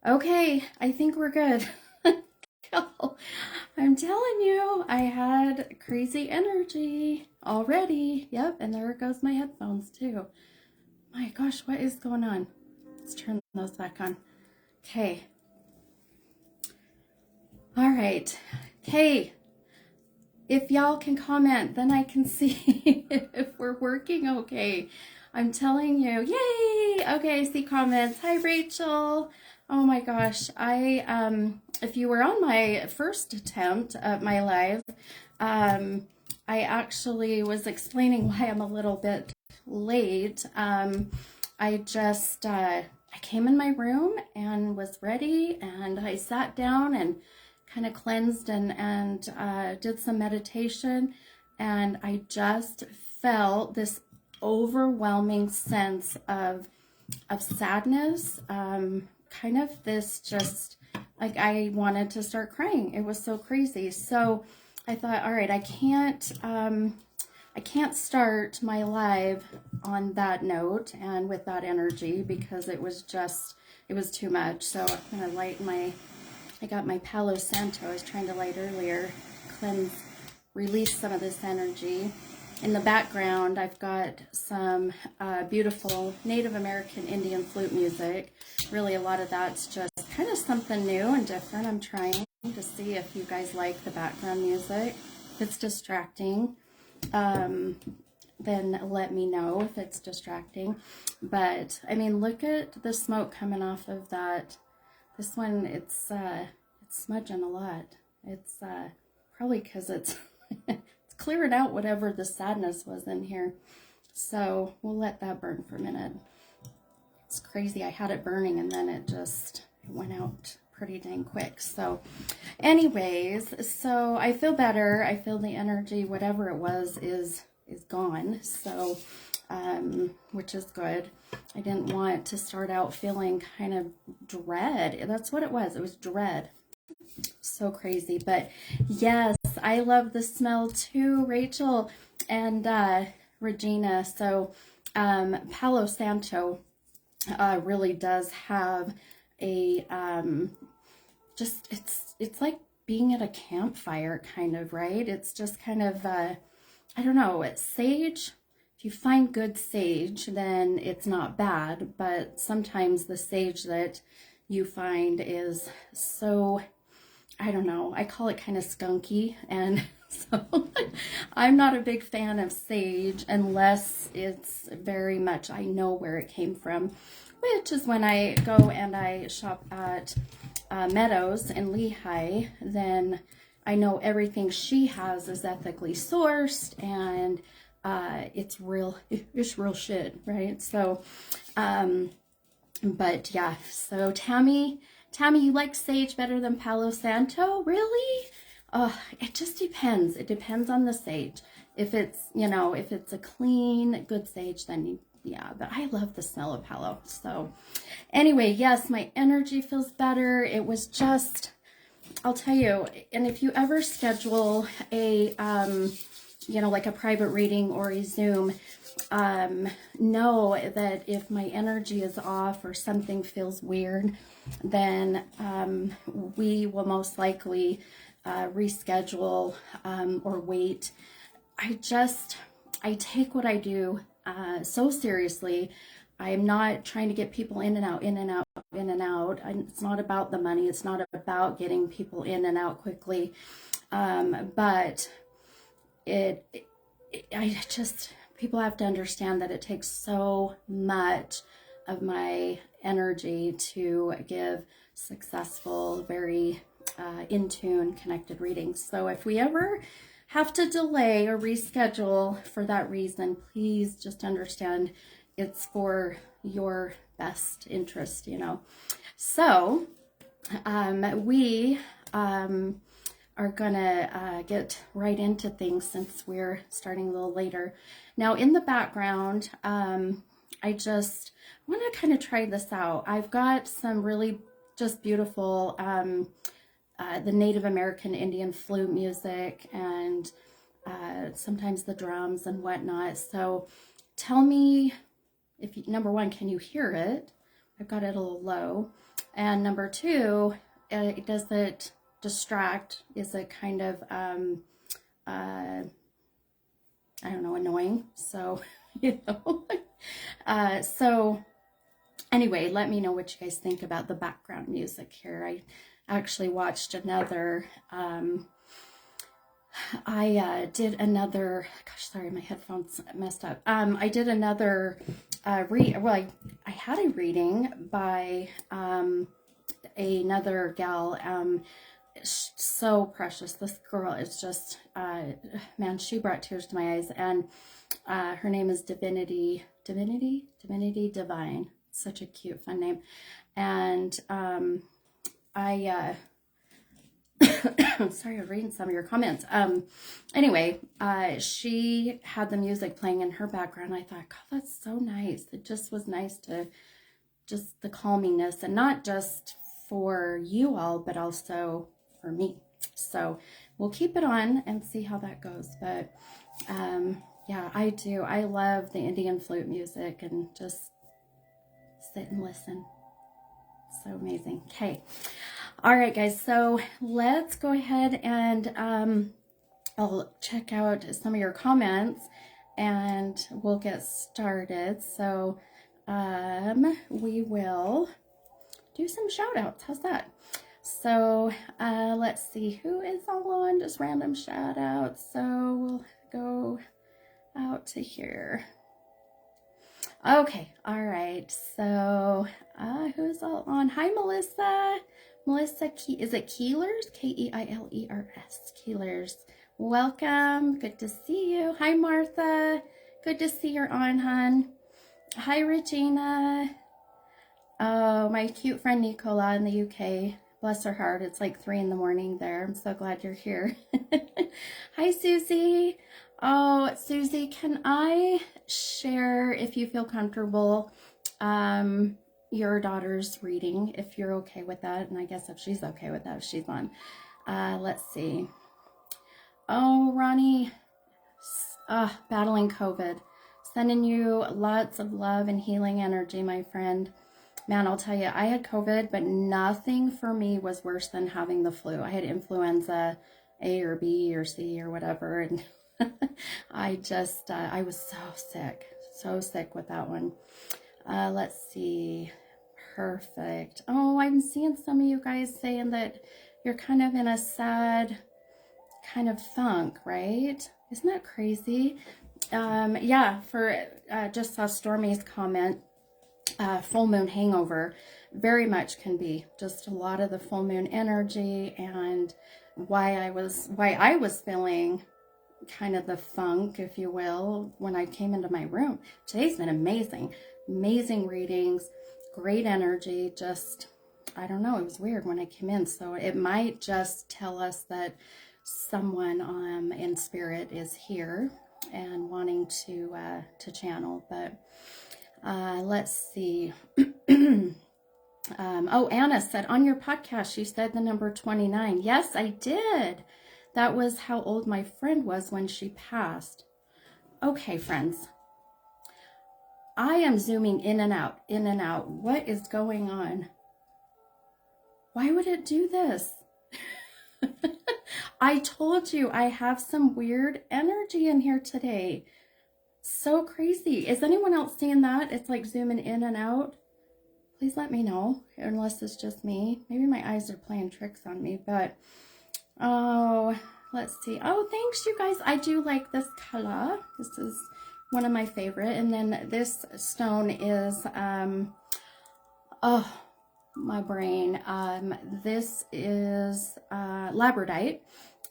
Okay, I think we're good. I'm telling you, I had crazy energy already. Yep, and there goes my headphones too. My gosh, what is going on? Let's turn those back on. Okay. All right. Okay. If y'all can comment, then I can see if we're working okay. I'm telling you, yay! Okay, I see comments. Hi, Rachel. Oh my gosh, if you were on my first attempt at my live, I actually was explaining why I'm a little bit late. I came in my room and was ready, and I sat down and kind of cleansed and did some meditation, and I just felt this overwhelming sense of sadness, kind of this just like I wanted to start crying. It was so crazy. So I thought, all right, I can't start my live on that note and with that energy because it was too much. So I'm gonna light I got my Palo Santo I was trying to light earlier, release some of this energy. In the background, I've got some beautiful Native American Indian flute music. Really, a lot of that's just kind of something new and different. I'm trying to see if you guys like the background music. If it's distracting, then let me know if it's distracting. But, I mean, look at the smoke coming off of that. This one, it's smudging a lot. It's probably because it's it's clearing out whatever the sadness was in here. So we'll let that burn for a minute. It's crazy. I had it burning and then it went out pretty dang quick. So anyways, so I feel better. I feel the energy, whatever it was, is gone. So which is good. I didn't want to start out feeling kind of dread. That's what it was. It was dread. So crazy. But yes, I love the smell too, Rachel and Regina. So Palo Santo really does have a just it's like being at a campfire kind of, right? It's just kind of I don't know, it's sage. If you find good sage, then it's not bad, but sometimes the sage that you find is so, I don't know, I call it kind of skunky, and so I'm not a big fan of sage unless it's very much, I know where it came from, which is when I go and I shop at Meadows in Lehigh, then I know everything she has is ethically sourced and it's real shit, right? So, but yeah, so Tammy, you like sage better than Palo Santo? Really? It just depends. It depends on the sage. If it's, if it's a clean, good sage, then yeah, but I love the smell of Palo. So anyway, yes, my energy feels better. It was just, I'll tell you, and if you ever schedule a, like a private reading or a Zoom, know that if my energy is off or something feels weird, then we will most likely reschedule or wait. I take what I do so seriously. I'm not trying to get people in and out, in and out, in and out. It's not about the money. It's not about getting people in and out quickly. But people have to understand that it takes so much of my energy to give successful, very in tune, connected readings. So if we ever have to delay or reschedule for that reason, please just understand it's for your best interest, So we are gonna get right into things since we're starting a little later. Now in the background, I want to kind of try this out. I've got some really just beautiful the Native American Indian flute music and sometimes the drums and whatnot. So tell me if number one, can you hear it? I've got it a little low. And number two, does it distract? Is it kind of, I don't know, annoying? So, so anyway, let me know what you guys think about the background music here. I actually watched another, I did another, gosh, sorry, my headphones messed up. I did another I had a reading by another gal. So precious. This girl is just, man, she brought tears to my eyes. And her name is Divinity Divine. Such a cute, fun name. And sorry, I'm reading some of your comments. Anyway, she had the music playing in her background. I thought, God, that's so nice. It just was nice to just the calmingness, and not just for you all, but also for me. So we'll keep it on and see how that goes. But yeah, I do. I love the Indian flute music and just sit and listen. So amazing. Okay. All right, guys. So let's go ahead and I'll check out some of your comments and we'll get started. So we will do some shout outs. How's that? So let's see who is all on, just random shout outs. So we'll go out to here. Okay, all right. So who's all on? Hi, Melissa. Melissa, is it Keelers? Keilers. Keelers. Welcome. Good to see you. Hi, Martha. Good to see you're on, hon. Hi, Regina. Oh, my cute friend Nicola in the UK. Bless her heart. It's like 3 in the morning there. I'm so glad you're here. Hi, Susie. Oh, Susie, can I share, if you feel comfortable, your daughter's reading, if you're okay with that? And I guess if she's okay with that, if she's on. Let's see. Oh, Ronnie, battling COVID. Sending you lots of love and healing energy, my friend. Man, I'll tell you, I had COVID, but nothing for me was worse than having the flu. I had influenza A or B or C or whatever, and I just, I was so sick with that one. Let's see. Perfect. Oh, I'm seeing some of you guys saying that you're kind of in a sad kind of funk, right? Isn't that crazy? Yeah, just saw Stormy's comment, full moon hangover, very much can be just a lot of the full moon energy, and why I was feeling kind of the funk, if you will, when I came into my room. Today's been amazing readings, great energy. Just, I don't know, it was weird when I came in. So it might just tell us that someone in spirit is here and wanting to channel. But let's see. Oh, Anna said on your podcast you said the number 29. Yes, I did. That was how old my friend was when she passed. Okay, friends. I am zooming in and out, in and out. What is going on? Why would it do this? I told you I have some weird energy in here today. So crazy. Is anyone else seeing that? It's like zooming in and out. Please let me know, unless it's just me. Maybe my eyes are playing tricks on me, but oh, let's see. Oh, thanks, you guys. I do like this color. This is one of my favorite. And then this stone is, oh, my brain. This is labradorite,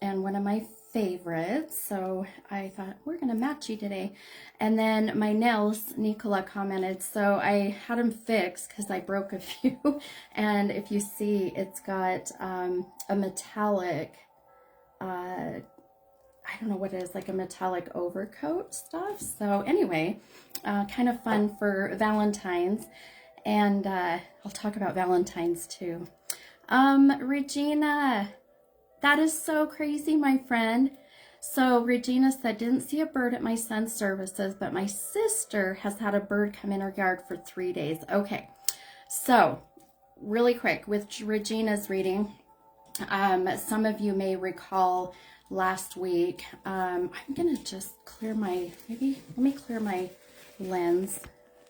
and one of my favorites. So I thought we're gonna match you today. And then my nails, Nicola commented, so I had them fixed because I broke a few. And if you see, it's got a metallic, I don't know what it is, like a metallic overcoat stuff. So anyway, kind of fun for Valentine's. And I'll talk about Valentine's too. Regina, that is so crazy, my friend. So Regina said, didn't see a bird at my son's services, but my sister has had a bird come in her yard for 3 days. Okay, so really quick with Regina's reading, some of you may recall last week, I'm gonna just clear my, maybe let me clear my lens.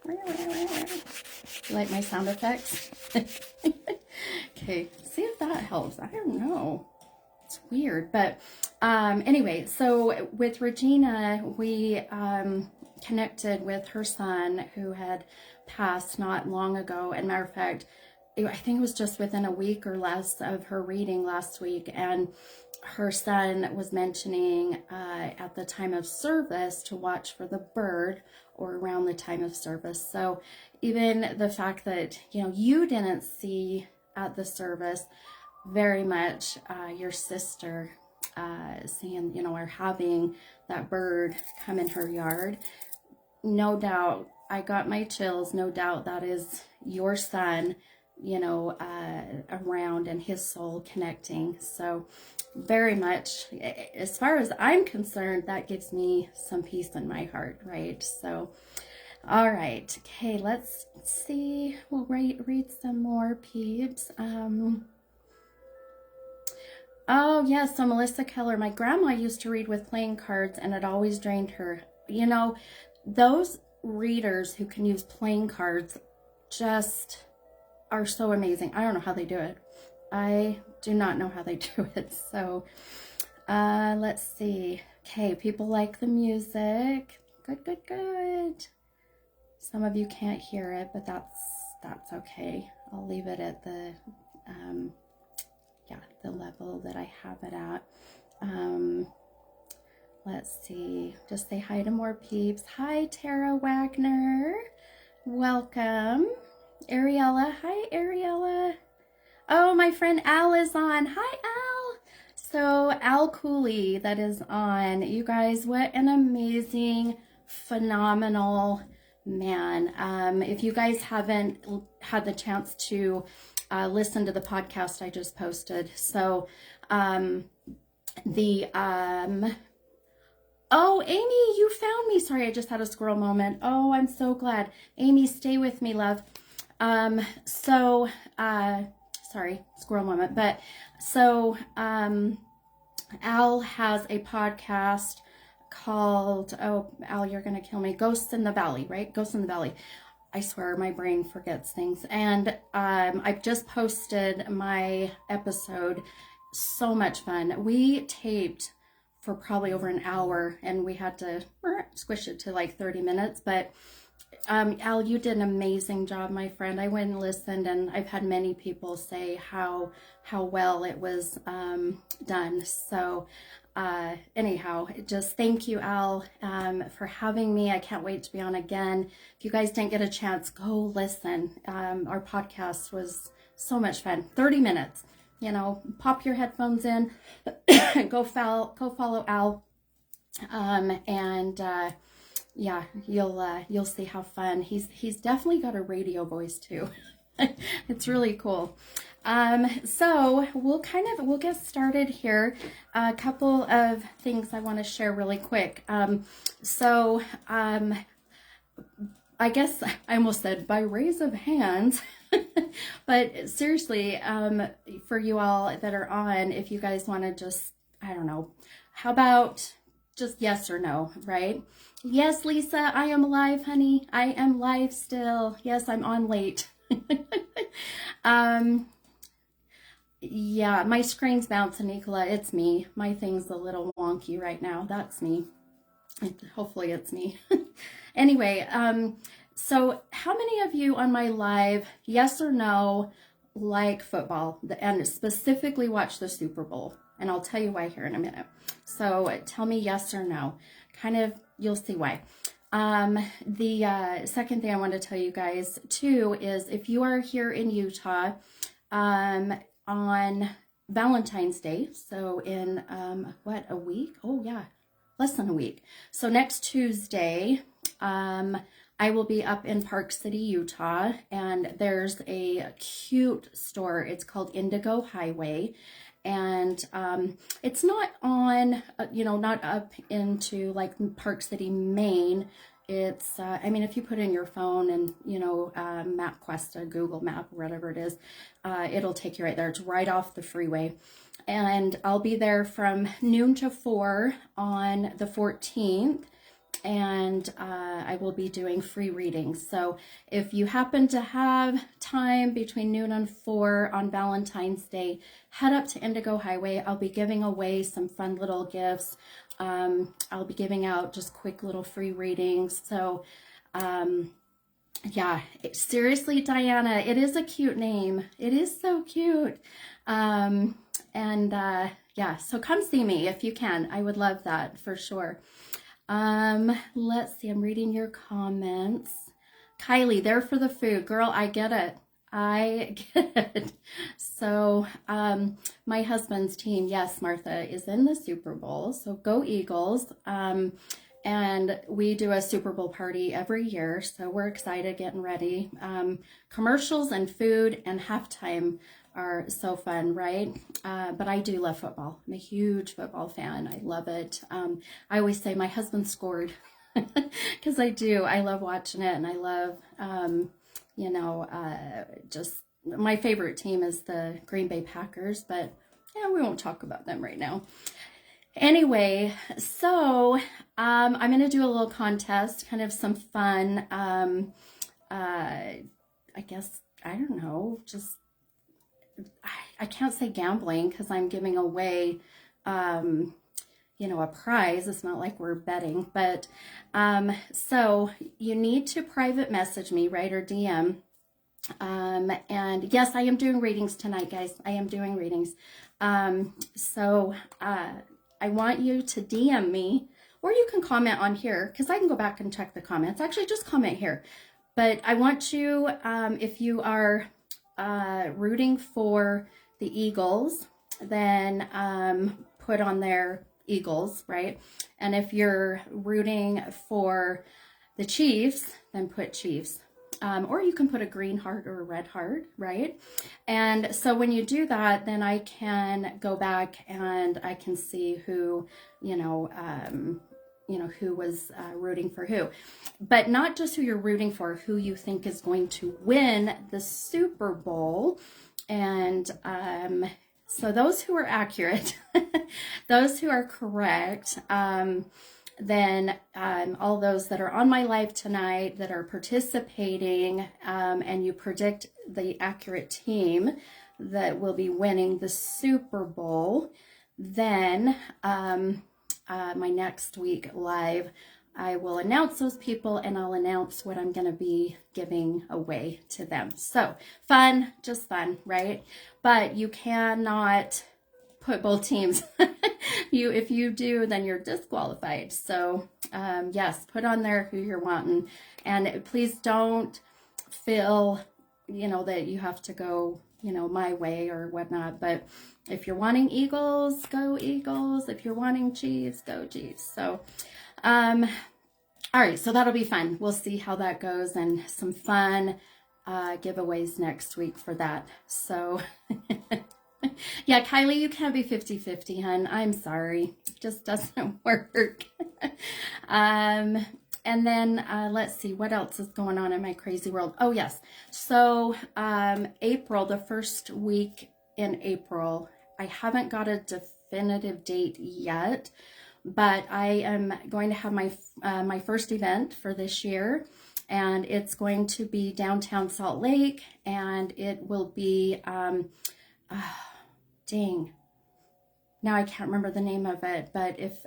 You like my sound effects? Okay, see if that helps. I don't know, it's weird, but anyway, so with Regina, we connected with her son who had passed not long ago. And matter of fact, I think it was just within a week or less of her reading last week, and her son was mentioning at the time of service to watch for the bird, or around the time of service. So even the fact that, you know, you didn't see at the service very much your sister seeing, you know, or having that bird come in her yard, no doubt I got my chills. No doubt that is your son, you know, around, and his soul connecting. So very much, as far as I'm concerned, that gives me some peace in my heart, right? So all right, okay, let's see. We'll read some more, peeps. Oh yes, so Melissa Keller, my grandma used to read with playing cards and it always drained her. You know, those readers who can use playing cards just are so amazing. I don't know how they do it. I do not know how they do it. So let's see. Okay, people like the music. Good, good, good. Some of you can't hear it, but that's okay. I'll leave it at the the level that I have it at. Let's see. Just say hi to more peeps. Hi, Tara Wagner. Welcome. Ariella. Hi, Ariella. Oh, my friend Al is on. Hi, Al. So Al Cooley, that is on. You guys, what an amazing, phenomenal man. If you guys haven't had the chance to listen to the podcast I just posted. So oh, Amy, you found me. Sorry, I just had a squirrel moment. Oh, I'm so glad. Amy, stay with me, love. Sorry, squirrel moment. But so Al has a podcast called, oh, Al, you're going to kill me. Ghosts in the Valley, right? Ghosts in the Valley. I swear my brain forgets things. And I've just posted my episode. So much fun. We taped for probably over an hour and we had to squish it to like 30 minutes. But Al, you did an amazing job, my friend. I went and listened, and I've had many people say how well it was done. So anyhow, just thank you, Al, for having me. I can't wait to be on again. If you guys didn't get a chance, go listen. Our podcast was so much fun. 30 minutes. You know, pop your headphones in, go follow Al, yeah, you'll see how fun. He's definitely got a radio voice too. It's really cool. So we'll get started here. A couple of things I want to share really quick. I guess I almost said by raise of hands, but seriously, for you all that are on, if you guys want to just, I don't know, how about just yes or no, right? Yes, Lisa, I am live, honey. I am live still. Yes, I'm on late. Yeah, my screen's bouncing, Nicola. It's me. My thing's a little wonky right now. That's me. Hopefully it's me. Anyway, so how many of you on my live, yes or no, like football and specifically watch the Super Bowl? And I'll tell you why here in a minute. So tell me yes or no. Kind of, you'll see why. The second thing I want to tell you guys too is if you are here in Utah on Valentine's Day, so in a week? Oh yeah, less than a week. So next Tuesday, I will be up in Park City, Utah, and there's a cute store. It's called Indigo Highway. And it's not on, not up into like Park City, Maine It's, I mean, if you put in your phone and, you know, MapQuest, Google Map, whatever it is, it'll take you right there. It's right off the freeway. And I'll be there from noon to 4 on the 14th. And I will be doing free readings. So if you happen to have time between noon and 4 on Valentine's Day, head up to Indigo Highway. I'll be giving away some fun little gifts. I'll be giving out just quick little free readings. So yeah, seriously, Diana, it is a cute name. It is so cute. Yeah, so come see me if you can. I would love that for sure. Let's see, I'm reading your comments. Kylie, there for the food. Girl, I get it. I get it. So, my husband's team, yes, Martha, is in the Super Bowl. So go Eagles. And we do a Super Bowl party every year. So we're excited, getting ready. Commercials and food and halftime are so fun, right? But I do love football. I'm a huge football fan. I love it. I always say my husband scored because I do. I love watching it, and I love, you know, just my favorite team is the Green Bay Packers, but yeah, we won't talk about them right now. Anyway, so I'm going to do a little contest, kind of some fun, I guess, I don't know, just I can't say gambling because I'm giving away, you know, a prize. It's not like we're betting, but so you need to private message me, right, or DM. And yes, I am doing readings tonight, guys. I am doing readings. So I want you to DM me, or you can comment on here because I can go back and check the comments. Actually, just comment here. But I want you, if you are rooting for the Eagles, then put on their Eagles, right? And if you're rooting for the Chiefs, then put Chiefs. Or you can put a green heart or a red heart, right? And so when you do that, then I can go back and I can see who, you know, who was rooting for who. But not just who you're rooting for, who you think is going to win the Super Bowl. And so those who are accurate, those who are correct, then all those that are on my live tonight that are participating, and you predict the accurate team that will be winning the Super Bowl, then my next week live, I will announce those people and I'll announce what I'm going to be giving away to them. So fun, just fun, right? But you cannot put both teams. If you do, then you're disqualified. So yes, put on there who you're wanting, and please don't feel, you know, that you have to go, you know, my way or whatnot. But if you're wanting Eagles, go Eagles. If you're wanting Chiefs, go Chiefs. So all right, so that'll be fun. We'll see how that goes, and some fun giveaways next week for that. So yeah, Kylie, you can't be 50-50, hun. I'm sorry. It just doesn't work. And then let's see, what else is going on in my crazy world? Oh, yes. So April, the first week in April, I haven't got a definitive date yet, but I am going to have my first event for this year, and it's going to be downtown Salt Lake, and it will be dang, now I can't remember the name of it, but if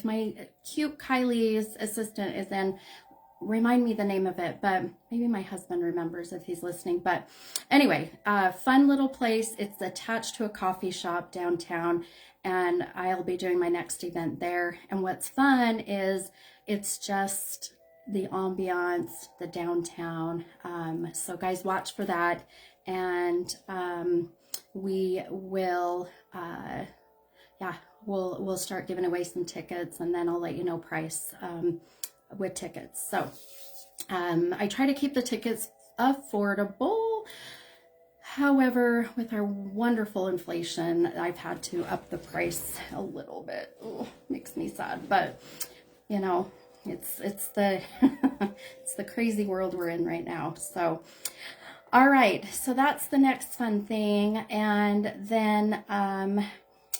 my cute Kylie's assistant is in, remind me the name of it, but maybe my husband remembers if he's listening. But anyway, fun little place. It's attached to a coffee shop downtown, and I'll be doing my next event there. And what's fun is it's just the ambiance, the downtown. So guys, watch for that. And we will, we'll start giving away some tickets, and then I'll let you know price with tickets. So I try to keep the tickets affordable. However, with our wonderful inflation, I've had to up the price a little bit. Makes me sad, but you know, it's the it's the crazy world we're in right now. So all right, so that's the next fun thing. And then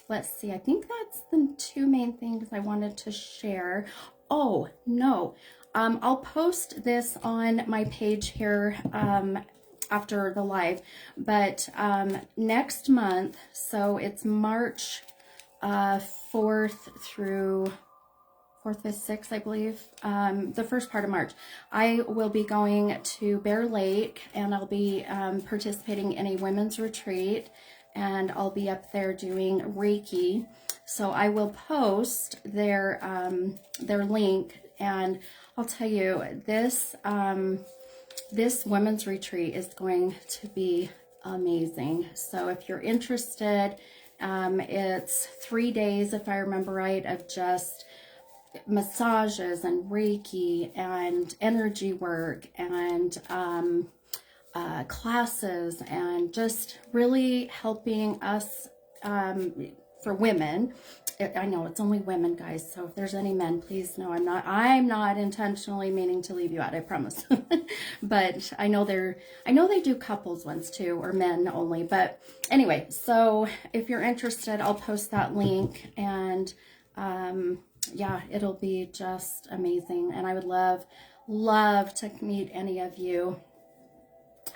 let's see, I think that's the two main things I wanted to share. Oh no, I'll post this on my page here after the live, but next month, so it's March 4th through 4th, 5th, 6th, I believe, the first part of March, I will be going to Bear Lake, and I'll be participating in a women's retreat, and I'll be up there doing Reiki. So I will post their link, and I'll tell you, this this women's retreat is going to be amazing. So if you're interested, it's 3 days, if I remember right, of just massages and Reiki and energy work and classes, and just really helping us for women. I know it's only women, guys, so if there's any men, please know I'm not intentionally meaning to leave you out, I promise. But I know they do couples ones too, or men only. But anyway, so if you're interested, I'll post that link, and yeah, it'll be just amazing. And I would love to meet any of you,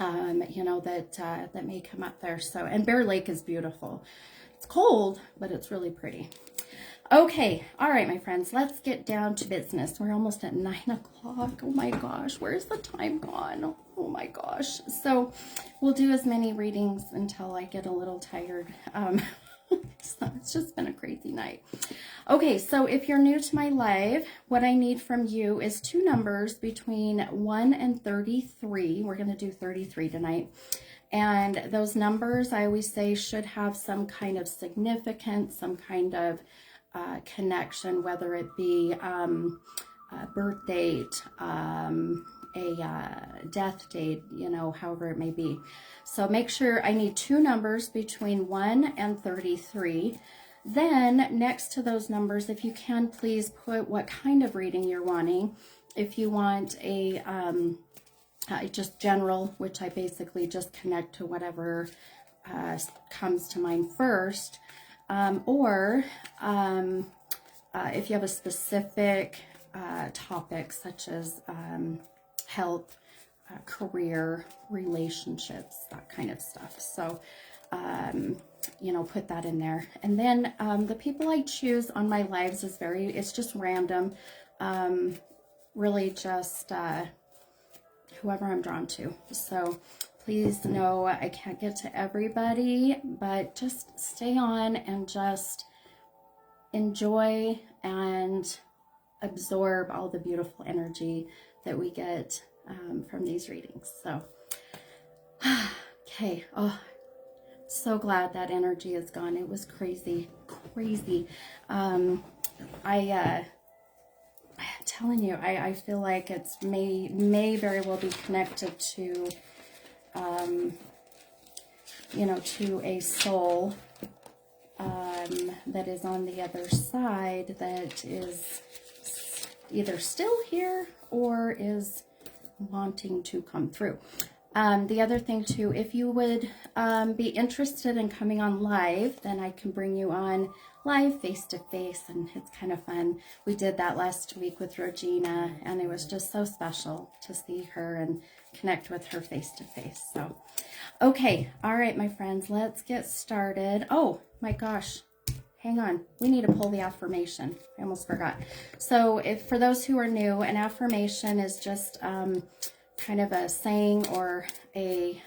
you know, that may come up there. So, and Bear Lake is beautiful. It's cold, but it's really pretty. Okay, all right, my friends, let's get down to business. We're almost at 9 o'clock. Oh my gosh, where's the time gone? Oh my gosh. So we'll do as many readings until I get a little tired. So it's just been a crazy night. Okay, so if you're new to my live, what I need from you is 2 numbers between 1 and 33. We're going to do 33 tonight. And those numbers, I always say, should have some kind of significance, some kind of connection, whether it be a birth date, a death date, you know, however it may be. So make sure I need 2 numbers between 1 and 33. Then next to those numbers, if you can, please put what kind of reading you're wanting. If you want a just general, which I basically just connect to whatever comes to mind first, or if you have a specific topic such as health, career, relationships, that kind of stuff. So, you know, put that in there. And then the people I choose on my lives it's just random. Really just whoever I'm drawn to. So please know I can't get to everybody, but just stay on and just enjoy and absorb all the beautiful energy that we get from these readings. So, okay. Oh, so glad that energy is gone. It was crazy. I'm telling you, I feel like it's may very well be connected to, you know, to a soul that is on the other side, that is either still here or is wanting to come through. The other thing too, if you would be interested in coming on live, then I can bring you on live face to face, and it's kind of fun. We did that last week with Regina, and it was just so special to see her and connect with her face to face. So, okay, all right, my friends, let's get started. Oh my gosh, hang on, we need to pull the affirmation. I almost forgot. So, if for those who are new, an affirmation is just kind of a saying or a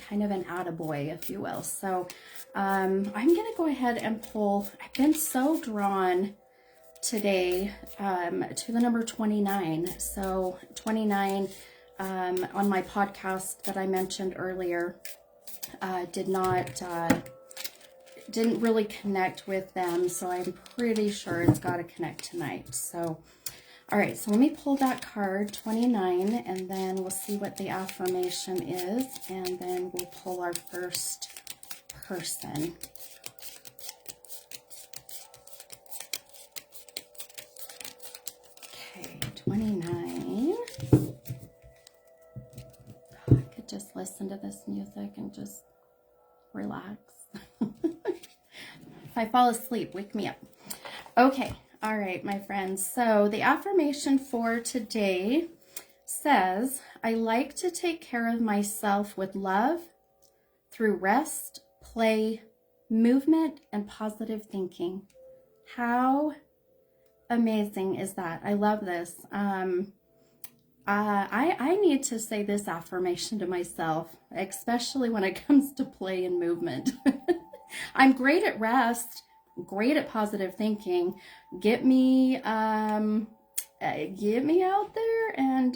kind of an attaboy, if you will. So I'm going to go ahead and pull. I've been so drawn today to the number 29. So 29 on my podcast that I mentioned earlier didn't really connect with them. So I'm pretty sure it's got to connect tonight. So all right, so let me pull that card, 29, and then we'll see what the affirmation is, and then we'll pull our first person. 29. I could just listen to this music and just relax. If I fall asleep, wake me up. Okay, all right, my friends. So the affirmation for today says, I like to take care of myself with love through rest, play, movement, and positive thinking. How amazing is that? I love this. I need to say this affirmation to myself, especially when it comes to play and movement. I'm great at rest, great at positive thinking. Get me out there and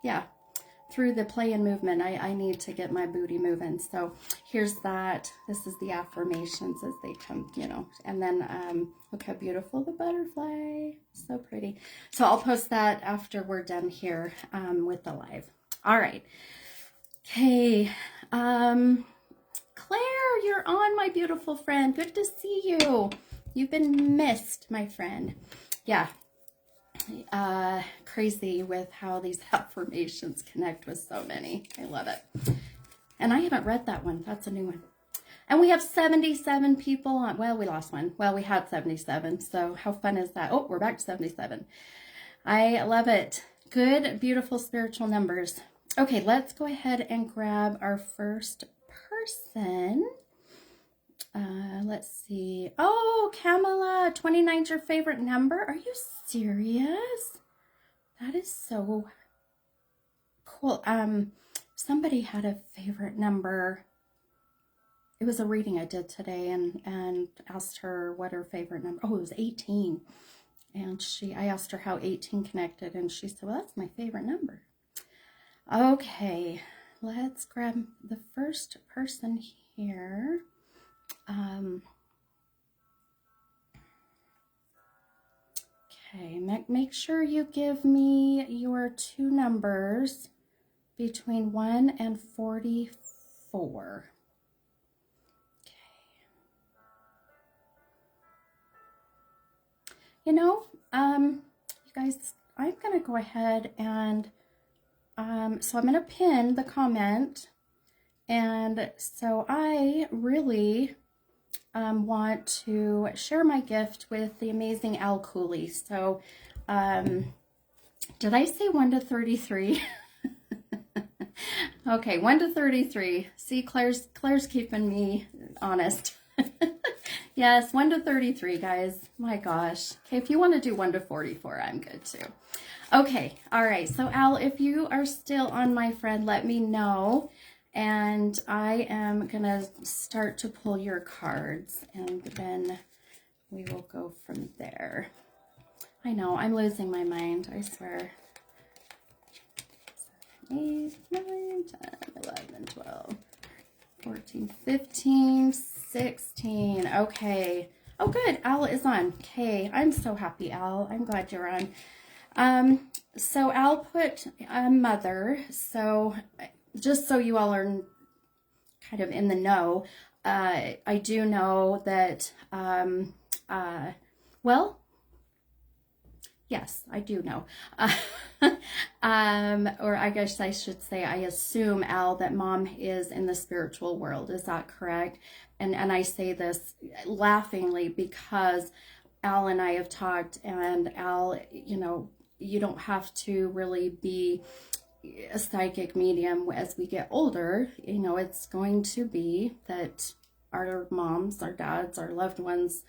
yeah, through the play and movement, I need to get my booty moving. So here's that. This is the affirmations as they come, you know, and then look how beautiful the butterfly, so pretty. So I'll post that after we're done here with the live. All right. Okay. Claire, you're on, my beautiful friend. Good to see you. You've been missed, my friend. Yeah. Crazy with how these affirmations connect with so many. I love it. And I haven't read that one. That's a new one. And we have 77 people on. Well, we lost one. Well, we had 77. So how fun is that? Oh, we're back to 77. I love it. Good, beautiful spiritual numbers. Okay, let's go ahead and grab our first person. Let's see. Oh, Kamala, 29's your favorite number? Are you serious? That is so cool. Somebody had a favorite number. It was a reading I did today and asked her what her favorite number. Oh, it was 18. And I asked her how 18 connected, and she said, well, that's my favorite number. Okay, let's grab the first person here. Okay, make sure you give me your two numbers between 1 and 44. Okay. You know, you guys, I'm going to go ahead and, so I'm going to pin the comment. And so I really want to share my gift with the amazing Al Cooley. So, did I say 1 to 33? Okay, 1 to 33. See, Claire's keeping me honest. Yes, 1 to 33, guys. My gosh. Okay, if you want to do 1 to 44, I'm good too. Okay, all right. So, Al, if you are still on, my friend, let me know. And I am going to start to pull your cards, and then we will go from there. I know, I'm losing my mind, I swear. 7, 8, 9, 10, 11, 12, 14, 15, 16. Okay. Oh, good. Al is on. Okay. I'm so happy, Al. I'm glad you're on. So Al put a mother. So just so you all are kind of in the know, I do know that, well, yes, I do know. Or I guess I should say, I assume, Al, that Mom is in the spiritual world. Is that correct? And I say this laughingly because Al and I have talked, and Al, you know, you don't have to really be a psychic medium as we get older. You know, it's going to be that our moms, our dads, our loved ones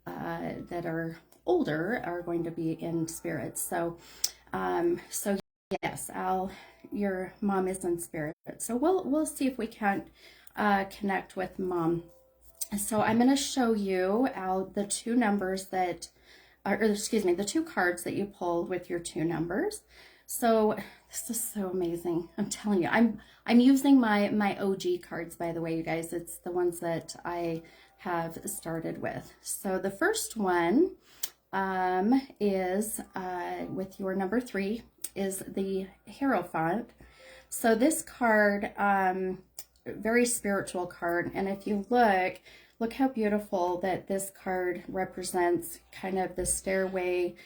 that are older are going to be in spirit. So so yes, Al, your mom is in spirit. So we'll see if we can't connect with Mom. So I'm going to show you, Al, the two numbers that, or excuse me, the two cards that you pulled with your two numbers. So this is so amazing. I'm telling you, I'm using my OG cards, by the way, you guys. It's the ones that I have started with. So the first one is with your number 3 is the Hierophant. So this card, very spiritual card, and if you look how beautiful that this card represents, kind of the stairway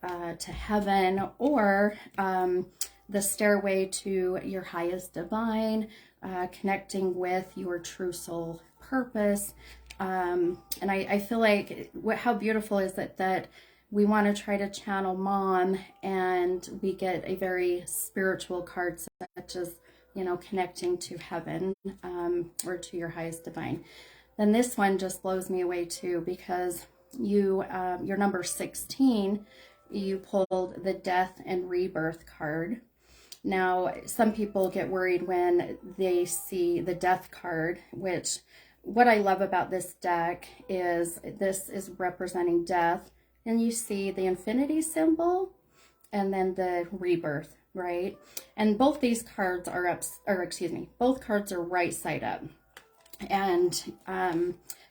to heaven, or the stairway to your highest divine, connecting with your true soul purpose. And I feel like how beautiful is it that we want to try to channel mom, and we get a very spiritual card such as, you know, connecting to heaven, or to your highest divine. Then this one just blows me away too, because your number 16, you pulled the death and rebirth card. Now, some people get worried when they see the death card, which what I love about this deck is this is representing death, and you see the infinity symbol and then the rebirth, right? And both these cards are up, or excuse me, both cards are right side up. And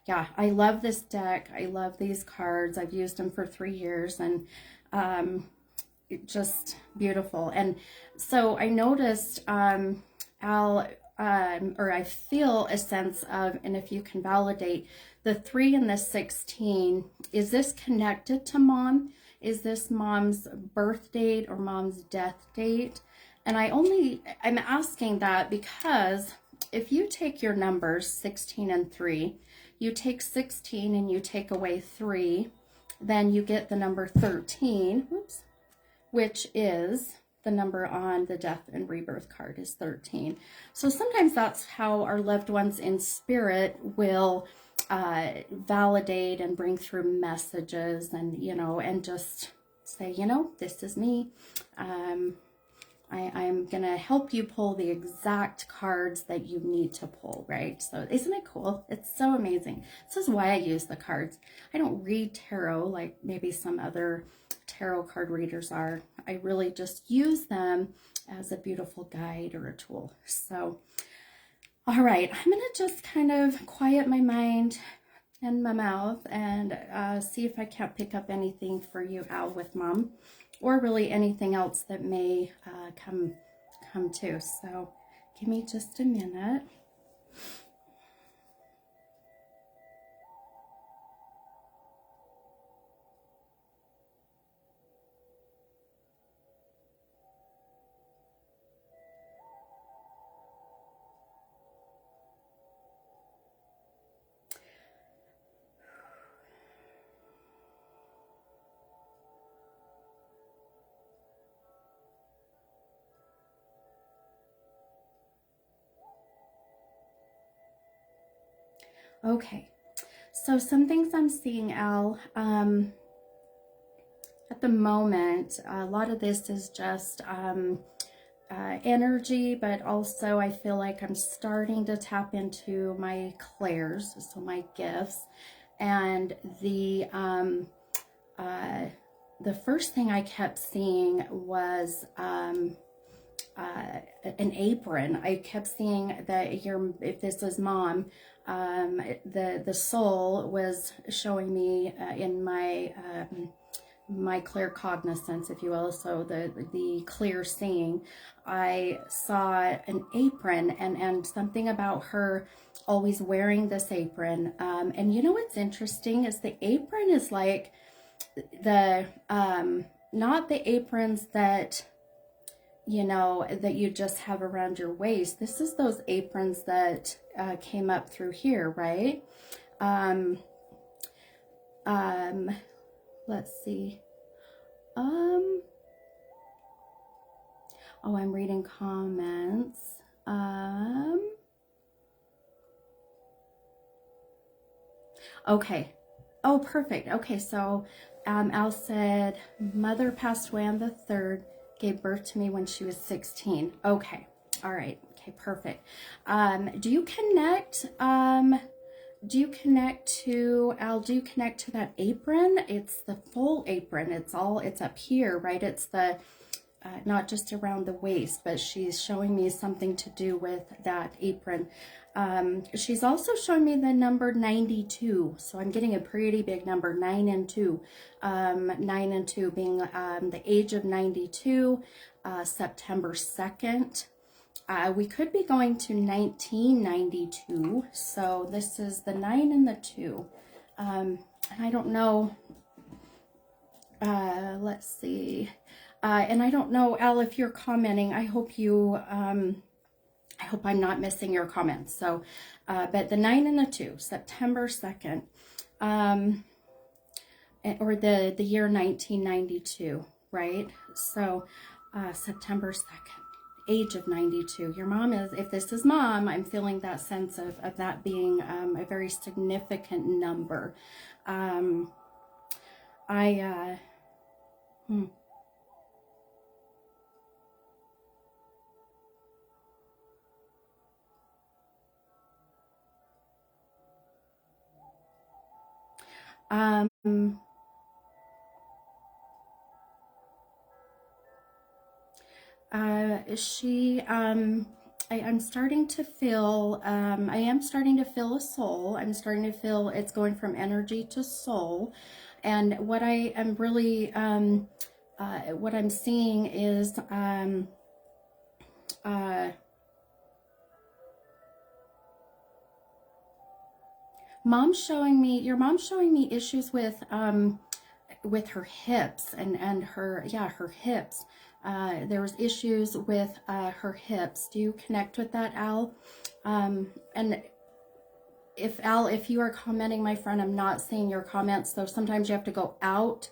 yeah, I love this deck. I love these cards. I've used them for 3 years, and just beautiful. And so I noticed, Al, or I feel a sense of, and if you can validate, the 3 and the 16, is this connected to mom? Is this mom's birth date or mom's death date? And I'm asking that because if you take your numbers 16 and 3, you take 16 and you take away 3, then you get the number 13, whoops, which is the number on the death and rebirth card is 13. So sometimes that's how our loved ones in spirit will validate and bring through messages, and, you know, and just say, you know, this is me. I'm going to help you pull the exact cards that you need to pull, right? So isn't it cool? It's so amazing. This is why I use the cards. I don't read tarot like maybe some other tarot card readers are. I really just use them as a beautiful guide or a tool. So, all right, I'm going to just kind of quiet my mind and my mouth and see if I can't pick up anything for you, Al, with mom, or really anything else that may come to. So give me just a minute. Okay, so some things I'm seeing, Al, at the moment, a lot of this is just energy, but also I feel like I'm starting to tap into my clairs, so my gifts. And the first thing I kept seeing was an apron. I kept seeing that if this was mom, the soul was showing me in my my clear cognizance, if you will, so the clear seeing, I saw an apron, and something about her always wearing this apron. And you know what's interesting is the apron is like the not the aprons that, you know, that you just have around your waist. This is those aprons that came up through here, right? Let's see. Oh, I'm reading comments. Okay. Oh, perfect. Okay, so Al said, mother passed away on the 3rd, gave birth to me when she was 16. Okay. All right. Okay, perfect. Do you connect to, Al, do you connect to that apron? It's the full apron. It's up here, right? It's the, not just around the waist, but she's showing me something to do with that apron. She's also showing me the number 92. So I'm getting a pretty big number, 9 and 2. 9 and 2 being the age of 92, September 2nd. We could be going to 1992. So this is the 9 and the 2. And I don't know Let's see. And I don't know, Al, if you're commenting, I hope I hope I'm not missing your comments. So, but the 9 and the 2, September 2nd, or the year 1992, right? So, September 2nd, age of 92. Your mom is, if this is mom, I'm feeling that sense of that being a very significant number. I, hmm. Um, I'm starting to feel, I am starting to feel a soul. I'm starting to feel it's going from energy to soul. And what I am really, what I'm seeing is, uh, your mom's showing me issues with her hips and her, yeah, her hips. There was issues with her hips. Do you connect with that, Al? And if Al, if you are commenting, my friend, I'm not seeing your comments. So sometimes you have to go out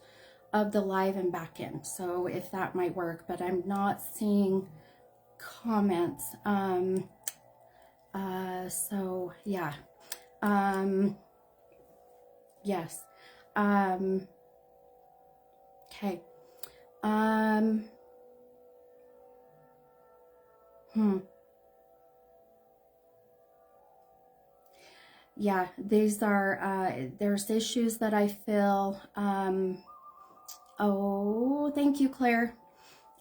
of the live and back in. So if that might work, but I'm not seeing comments. So yeah. Yes. Um, okay. Um, hmm. Yeah, these are, there's issues that I feel. Oh, thank you, Claire.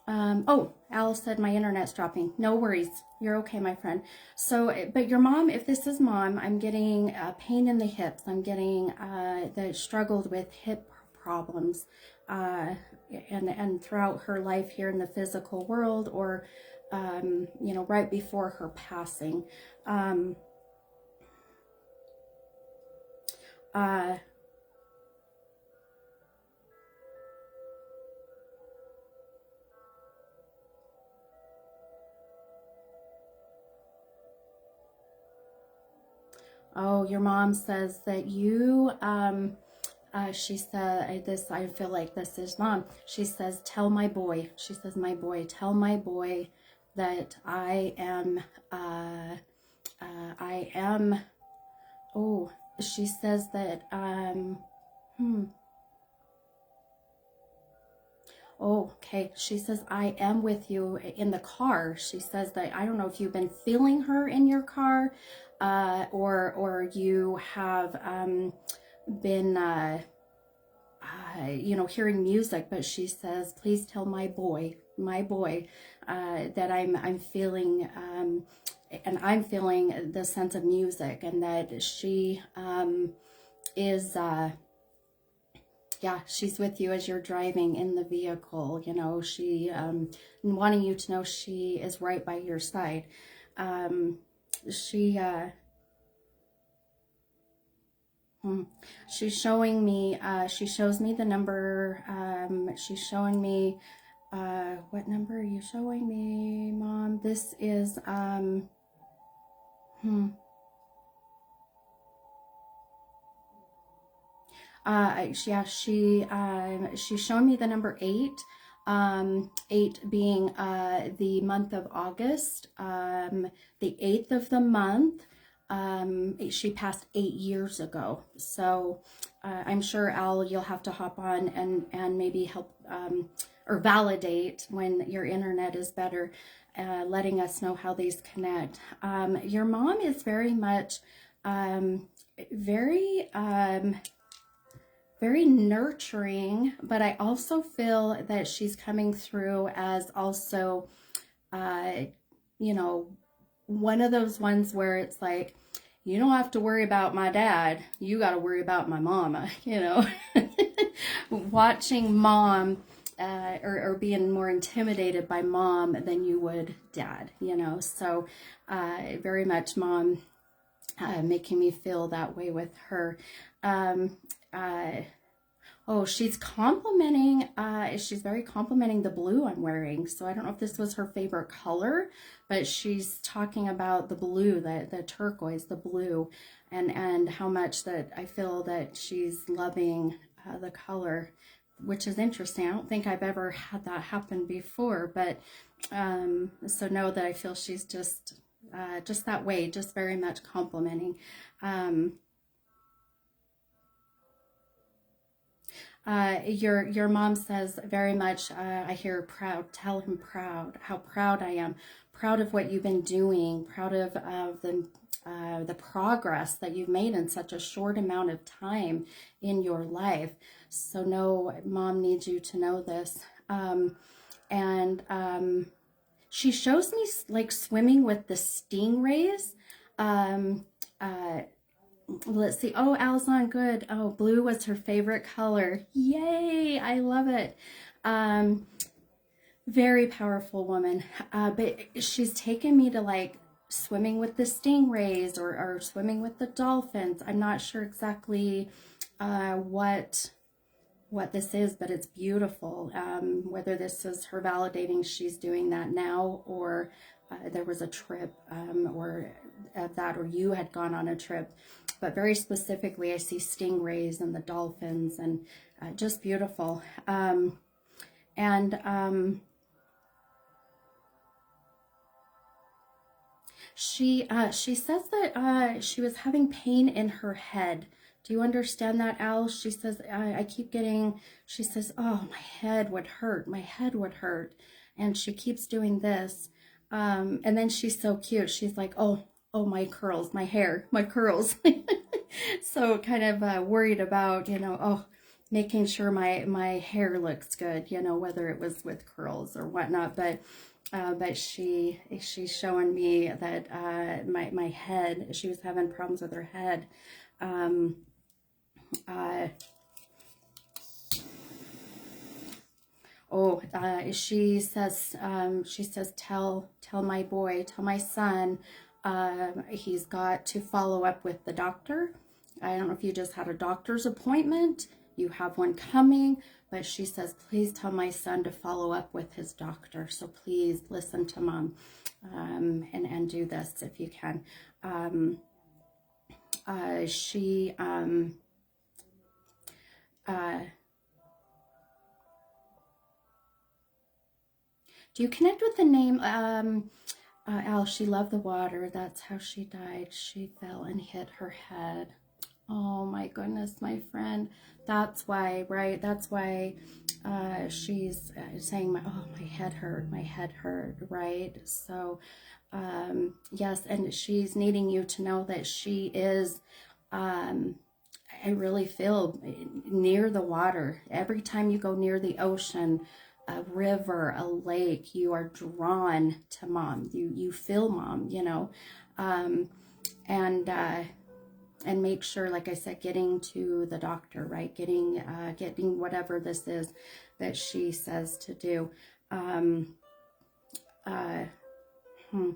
Oh, Alice said my internet's dropping. No worries. You're okay, my friend. So, but your mom, if this is mom, I'm getting pain in the hips. I'm getting that struggled with hip problems, and throughout her life here in the physical world, or you know, right before her passing. Um, uh, oh, your mom says that you, she said, this, I feel like this is mom. She says, tell my boy, she says, my boy, tell my boy that I am, oh, she says that, hmm, oh, okay. She says, I am with you in the car. She says that, I don't know if you've been feeling her in your car, or you have, been, you know, hearing music, but she says, please tell my boy, that I'm feeling, and I'm feeling the sense of music, and that she, is, yeah, she's with you as you're driving in the vehicle, you know, she, wanting you to know she is right by your side. Um, she, hmm. She's showing me, she shows me the number, she's showing me, what number are you showing me, Mom? This is, hmm, yeah, she's showing me the number 8, 8 being, the month of August, the 8th of the month. She passed 8 years ago. So, I'm sure, Al, you'll have to hop on and maybe help, or validate when your internet is better, letting us know how these connect. Your mom is very much, very, very nurturing, but I also feel that she's coming through as also, uh, you know, one of those ones where it's like, you don't have to worry about my dad, you got to worry about my mama, you know. Watching mom, or being more intimidated by mom than you would dad, you know. So, very much mom, making me feel that way with her. Um, uh, Oh, she's very complimenting the blue I'm wearing. So I don't know if this was her favorite color, but she's talking about the blue, the turquoise, the blue, and how much that I feel that she's loving the color, which is interesting. I don't think I've ever had that happen before, but so know that I feel she's just that way, just very much complimenting. Um, your mom says very much, I hear proud. Tell him proud, how proud I am. Proud of what you've been doing. Proud of the progress that you've made in such a short amount of time in your life. So no, mom needs you to know this. And she shows me like swimming with the stingrays. Um, uh, let's see. Oh, Alzon, good. Oh, blue was her favorite color. Yay! I love it. Um, very powerful woman. But she's taken me to like swimming with the stingrays or swimming with the dolphins. I'm not sure exactly what this is, but it's beautiful. Whether this is her validating she's doing that now, or there was a trip or that, or you had gone on a trip. But very specifically, I see stingrays and the dolphins, and just beautiful. And she says that she was having pain in her head. Do you understand that, Al? She says, I keep getting, she says, oh, my head would hurt. My head would hurt. And she keeps doing this. And then she's so cute. She's like, oh, my curls, my hair, my curls. So kind of worried about, making sure my hair looks good, whether it was with curls or whatnot. But she's showing me that my head, she was having problems with her head. Uh, she says, tell my boy, tell my son, he's got to follow up with the doctor. I don't know if you just had a doctor's appointment, you have one coming, but she says, please tell my son to follow up with his doctor. So please listen to mom, and do this if you can. She, do you connect with the name, Al, she loved the water. That's how she died. She fell and hit her head. Oh my goodness, my friend. That's why, right? That's why she's saying, my head hurt, right? So, yes, and she's needing you to know that she is, I really feel near the water. Every time you go near the ocean, a river, a lake, you are drawn to mom. You feel mom, um, and make sure, like I said, getting to the doctor, right? Getting whatever this is that she says to do. Um, uh, hmm.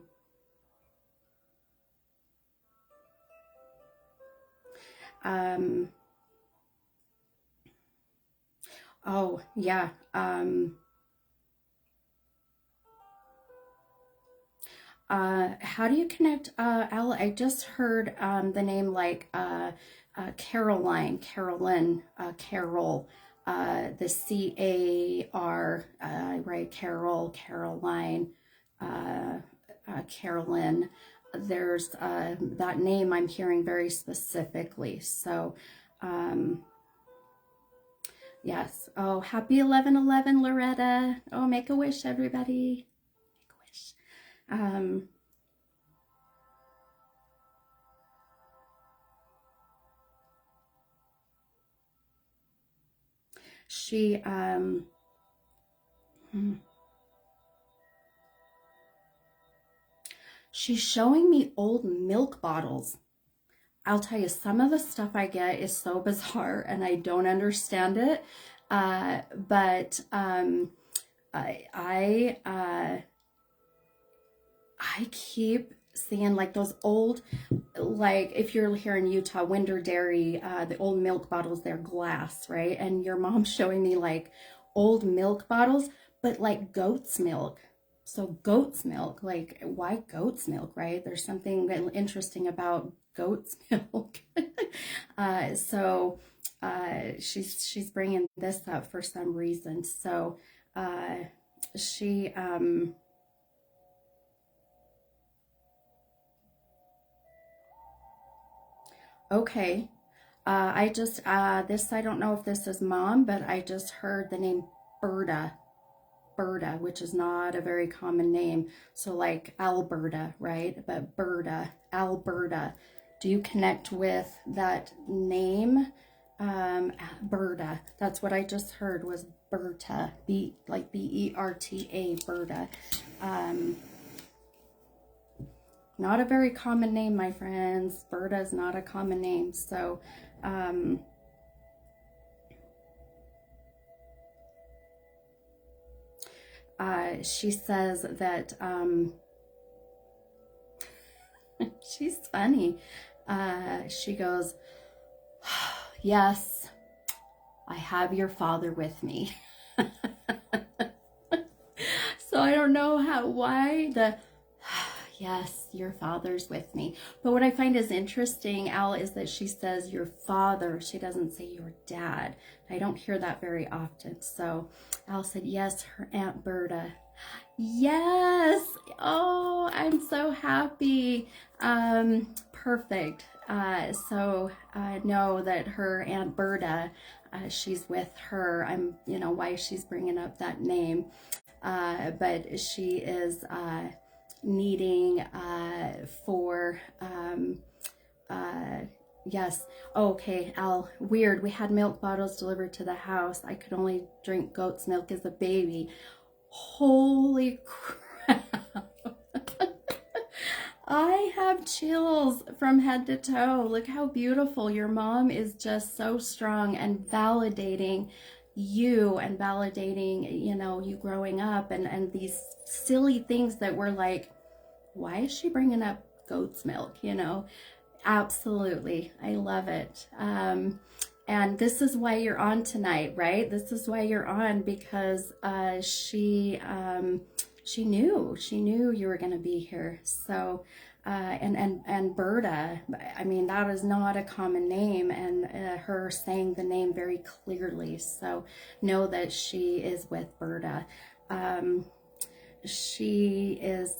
um, oh yeah. How do you connect, Al? I just heard the name like Caroline, Carolyn, Carol, the C-A-R, right? Carol, Caroline, Carolyn. There's that name I'm hearing very specifically. So, yes. Oh, happy 11/11, Loretta. Oh, make a wish, everybody. Make a wish. Um, she, hmm, she's showing me old milk bottles. I'll tell you, some of the stuff I get is so bizarre and I don't understand it. But I keep seeing like those old, like if you're here in Utah, Winder Dairy, the old milk bottles, they're glass, right? And your mom's showing me like old milk bottles, but like goat's milk. So goat's milk, like why goat's milk, right? There's something interesting about goat's milk. So she's bringing this up for some reason. So she okay. I just this, I don't know if this is mom, but I just heard the name Berta. Berta, which is not a very common name. So like Alberta, right? But Berta, Alberta. Do you connect with that name? Berta. That's what I just heard was Berta. Like Berta, Berta. Um, Not a very common name, my friends. Berta is not a common name. So, she says that she's funny. She goes, yes, I have your father with me. So I don't know why the yes, your father's with me. But what I find is interesting, Al, is that she says your father. She doesn't say your dad. I don't hear that very often. So Al said, yes, her Aunt Berta. Yes. Oh, I'm so happy. Perfect. So know that her Aunt Berta, she's with her. Why she's bringing up that name. But she is needing for yes. Okay, Al, weird. We had milk bottles delivered to the house. I could only drink goat's milk as a baby. Holy crap. I have chills from head to toe. Look how beautiful. Your mom is just so strong and validating you and validating, you growing up and these silly things that were like, why is she bringing up goat's milk? Absolutely. I love it. And this is why you're on tonight, right? This is why you're on, because she knew you were going to be here. So and Berta, I mean, that is not a common name, and her saying the name very clearly. So know that she is with Berta. She is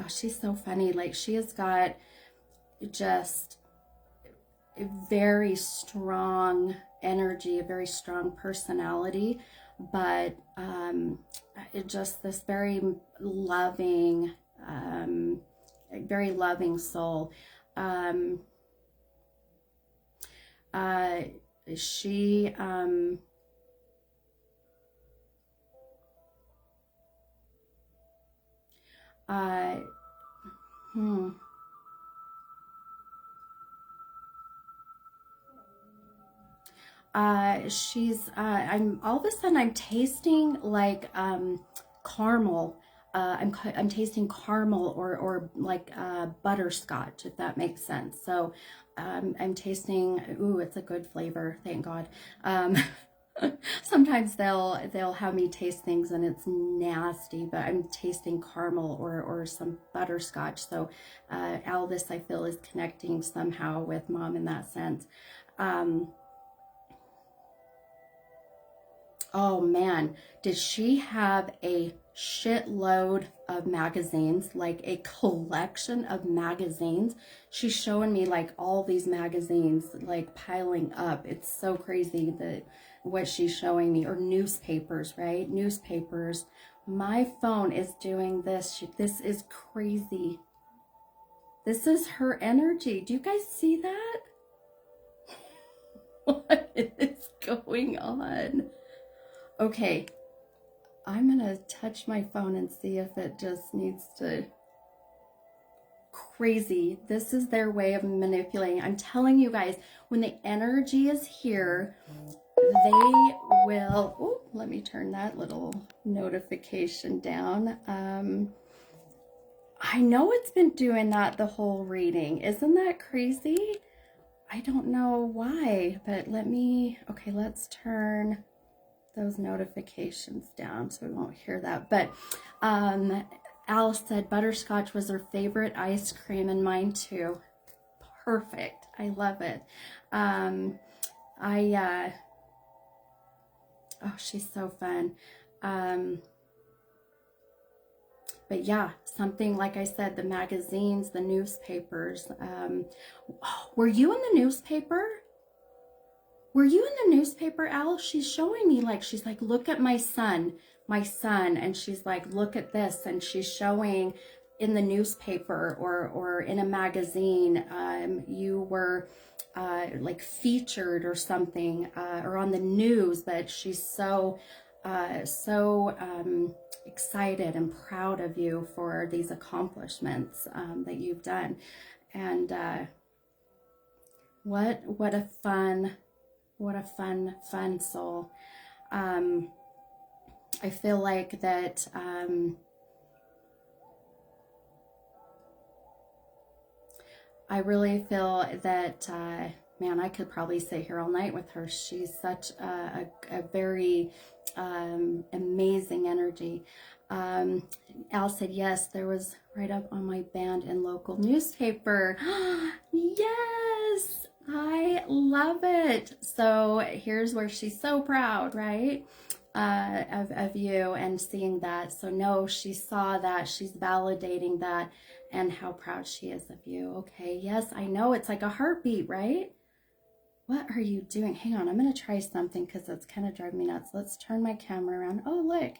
she's so funny. Like, she has got just a very strong energy, a very strong personality, but just this very loving soul. She hmm. I'm all of a sudden I'm tasting like caramel. I'm tasting caramel or like butterscotch, if that makes sense. So I'm tasting. Ooh, it's a good flavor, thank God. Sometimes they'll have me taste things and it's nasty, but I'm tasting caramel or some butterscotch. So Aldous, I feel, is connecting somehow with mom in that sense. Oh man, did she have a shitload of magazines, like a collection of magazines? She's showing me like all these magazines like piling up. It's so crazy that what she's showing me, or newspapers, right? Newspapers. My phone is doing this. This is crazy. This is her energy. Do you guys see that? What is going on? Okay, I'm gonna touch my phone and see if it just needs to. Crazy. This is their way of manipulating. I'm telling you guys, when the energy is here, they will. Oh, let me turn that little notification down. I know it's been doing that the whole reading. Isn't that crazy? I don't know why, but okay, let's turn those notifications down so we won't hear that. But Alice said butterscotch was her favorite ice cream, and mine too. Perfect. I love it. Oh, she's so fun. But yeah, something like I said, the magazines, the newspapers. Were you in the newspaper? Were you in the newspaper, Al? She's showing me, like, she's like, look at my son. And she's like, look at this. And she's showing in the newspaper or in a magazine, you were like featured or something, or on the news, that she's so excited and proud of you for these accomplishments that you've done. And what a fun soul. I feel like that I really feel that man, I could probably sit here all night with her. She's such a very amazing energy. Al said, yes, there was right up on my band and local newspaper. Yes, I love it. So here's where she's so proud, right? Of you and seeing that. So no, she saw that, she's validating that, and how proud she is of you. Okay, yes, I know, it's like a heartbeat, right? What are you doing? Hang on, I'm going to try something because it's kind of driving me nuts. Let's turn my camera around. Oh, look,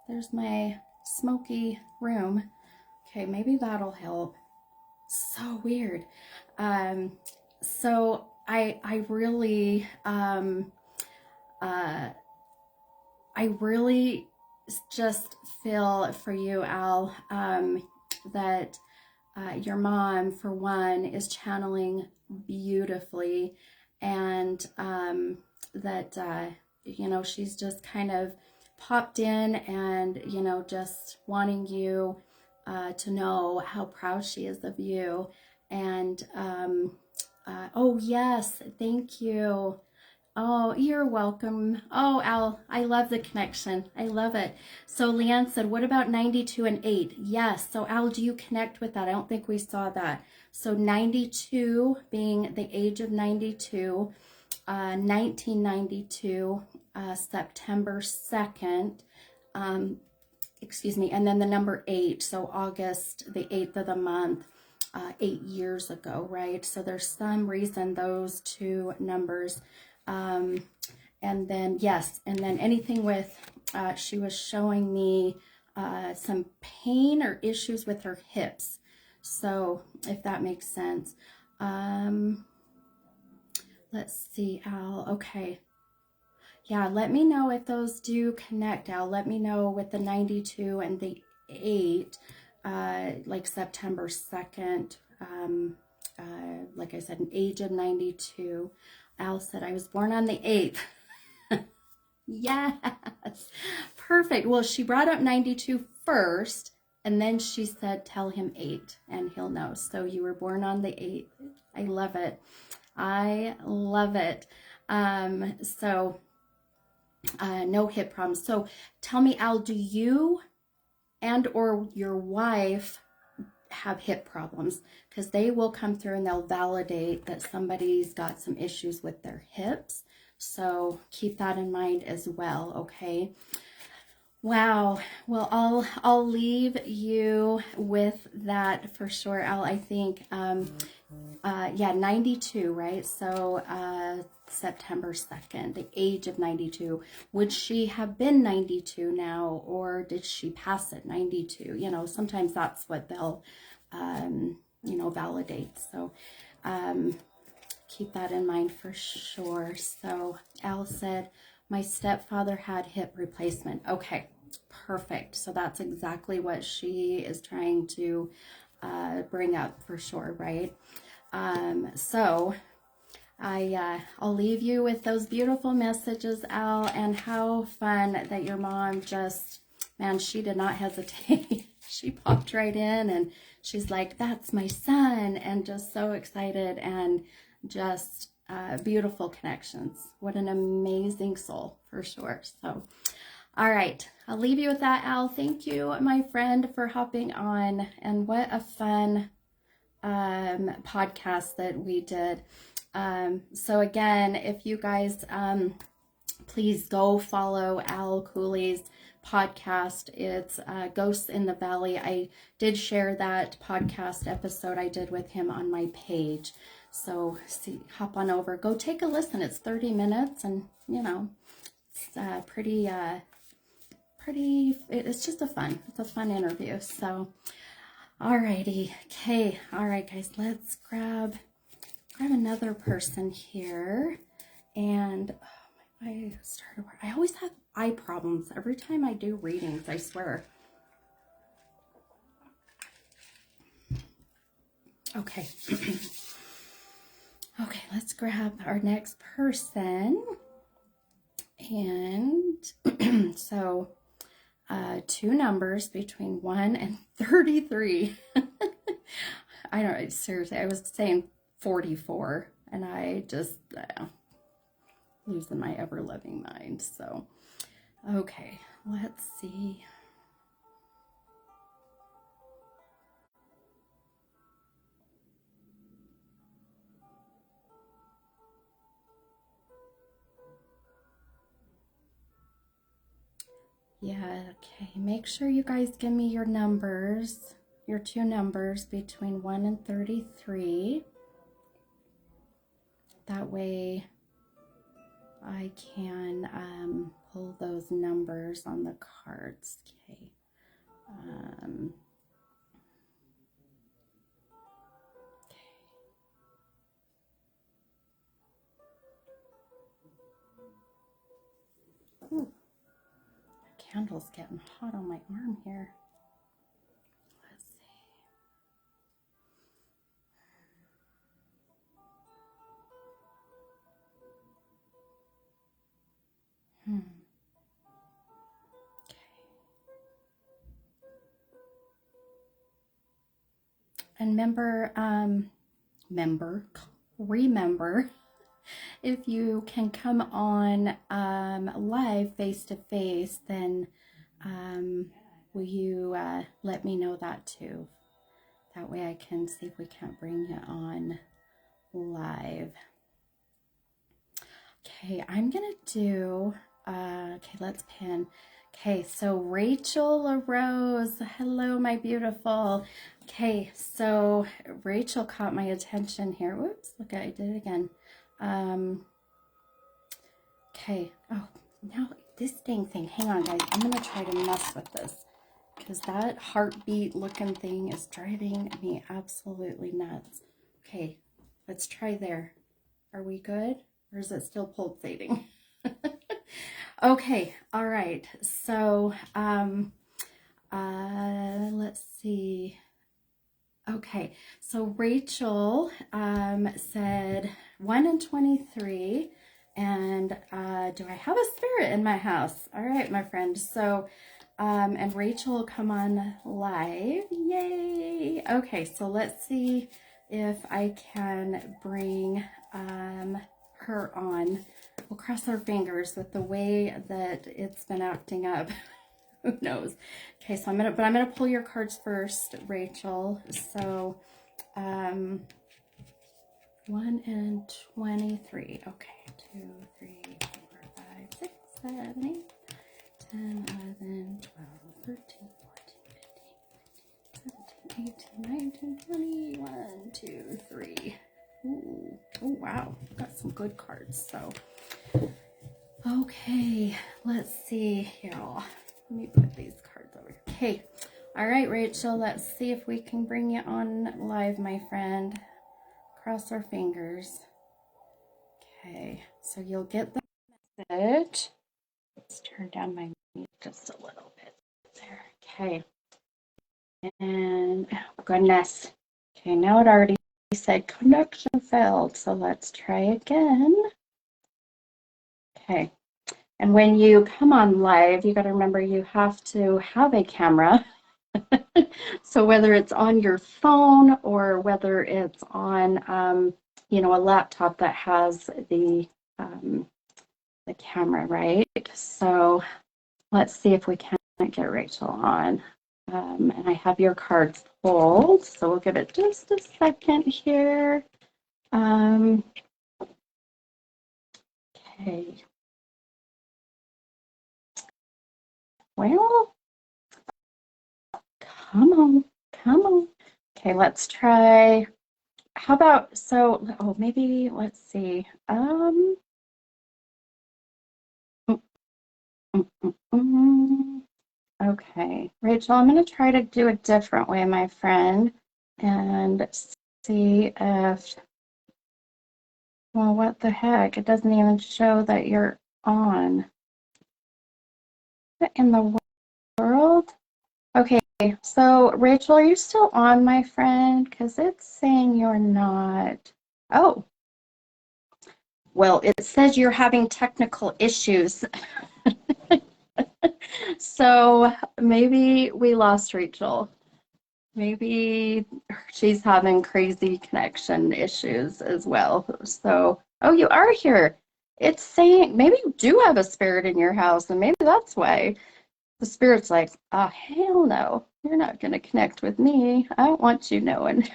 there's my smoky room. Okay, maybe that'll help. So weird. So I really, I really just feel for you, Al, that your mom, for one, is channeling beautifully, and that, you know, she's just kind of popped in and, you know, just wanting you to know how proud she is of you. And, oh, yes, thank you. Oh, you're welcome. Oh, Al, I love the connection. I love it. So Leanne said, what about 92 and 8? Yes. So Al, do you connect with that? I don't think we saw that. So 92 being the age of 92, 1992, September 2nd, excuse me, and then the number 8, so August, the 8th of the month, 8 years ago, right? So there's some reason those two numbers. And then, yes, and then anything with, she was showing me some pain or issues with her hips. So if that makes sense. Let's see, Al. Okay. Yeah, let me know if those do connect, Al. Let me know with the 92 and the 8, like September 2nd. Like I said, an age of 92. Al said, I was born on the 8th. Yes, perfect. Well, she brought up 92 first, and then she said, tell him 8, and he'll know. So you were born on the 8th. I love it. I love it. So no hip problems. So tell me, Al, do you and or your wife have hip problems? Because they will come through and they'll validate that somebody's got some issues with their hips. So keep that in mind as well, okay? Wow. Well, I'll leave you with that for sure, Al. I think yeah, 92, right? So September 2nd, the age of 92. Would she have been 92 now, or did she pass it 92? You know, sometimes that's what they'll you know, validate. So keep that in mind for sure. So Al said, my stepfather had hip replacement. Okay, perfect. So that's exactly what she is trying to bring up for sure, right? So I'll leave you with those beautiful messages, Al, and how fun that your mom just, man, she did not hesitate. she popped right in and she's like, that's my son, and just so excited, and just beautiful connections. What an amazing soul, for sure. So, all right, I'll leave you with that, Al. Thank you, my friend, for hopping on, and what a fun podcast that we did. So again, if you guys please go follow Al Cooley's podcast. It's Ghosts in the Valley. I did share that podcast episode I did with him on my page. So hop on over, go take a listen. It's 30 minutes, and you know, it's it's just it's a fun interview. So, alrighty, okay, all right, guys, let's grab another person here, and I always have eye problems every time I do readings, I swear. Okay. Okay, let's grab our next person. And so, two numbers between 1 and 33. I don't know, seriously, I was saying 44, and I just losing my ever-loving mind. So, okay, let's see. Yeah, okay, make sure you guys give me your numbers, your two numbers between 1 and 33. That way I can pull those numbers on the cards. Okay. Ooh, the candle's getting hot on my arm here. Let's see. And remember, if you can come on live face to face, then will you let me know that too? That way I can see if we can't bring you on live. Okay, I'm gonna do, okay, let's pin. Okay, so Rachel arose. Hello, my beautiful. Okay, so Rachel caught my attention here. Whoops, look, I did it again. Okay, oh, now this dang thing. Hang on, guys. I'm gonna try to mess with this, because that heartbeat looking thing is driving me absolutely nuts. Okay, let's try there. Are we good? Or is it still pulsating? Okay, all right. So, let's see. Okay, so Rachel said 1 and 23, and do I have a spirit in my house? All right, my friend. So, and Rachel come on live. Yay! Okay, so let's see if I can bring her on. We'll cross our fingers with the way that it's been acting up. Who knows? Okay, so I'm gonna pull your cards first, Rachel. So 1 and 23. Okay, 2, 3, 4, 5, 6, 7, 8, 10, 11, 12, 13, 14, 15, 17, 18, 19, 20, 1, 2, 3. Ooh. Oh wow, got some good cards. So okay, let's see here. Let me put these cards over here. Okay, all right, Rachel, let's see if we can bring you on live, my friend. Cross our fingers. Okay, so you'll get the message. Let's turn down my music just a little bit there. Okay, and oh goodness. Okay, now it already said connection failed, so let's try again. Okay, and when you come on live, you got to remember you have to have a camera So whether it's on your phone or whether it's on, you know, a laptop that has the camera, right? So let's see if we can get Rachel on. And I have your cards pulled, so we'll give it just a second here. Okay. Well, come on, come on. Okay, let's try. How about, so, oh, maybe, let's see. Okay, Rachel, I'm going to try to do a different way, my friend, and see if, well, what the heck? It doesn't even show that you're on. What in the world? Okay, so Rachel, are you still on, my friend? Because it's saying you're not. Oh, well, it says you're having technical issues. So maybe we lost Rachel. Maybe she's having crazy connection issues as well. So, oh, you are here. It's saying maybe you do have a spirit in your house, and maybe that's why the spirit's like, oh, hell no, you're not going to connect with me. I don't want you knowing.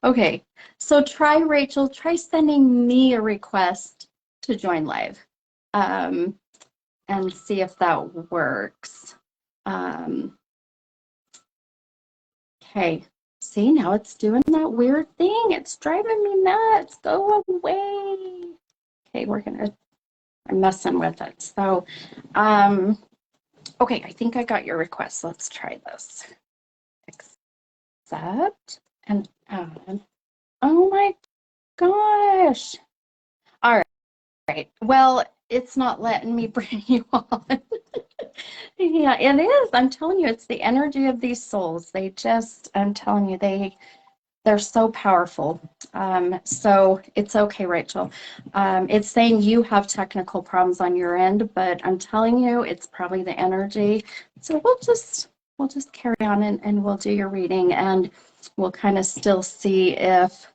Okay, so try, Rachel, try sending me a request to join live and see if that works. Okay, see, now it's doing that weird thing. It's driving me nuts. Go away. Okay, I'm messing with it. So, okay, I think I got your request. Let's try this. Accept and add. Oh my gosh. All right. Well, it's not letting me bring you on. Yeah, it is. I'm telling you, it's the energy of these souls. They just, I'm telling you, they're so powerful. So it's okay, Rachel. It's saying you have technical problems on your end, but I'm telling you, it's probably the energy. So we'll just carry on and we'll do your reading, and we'll kind of still see if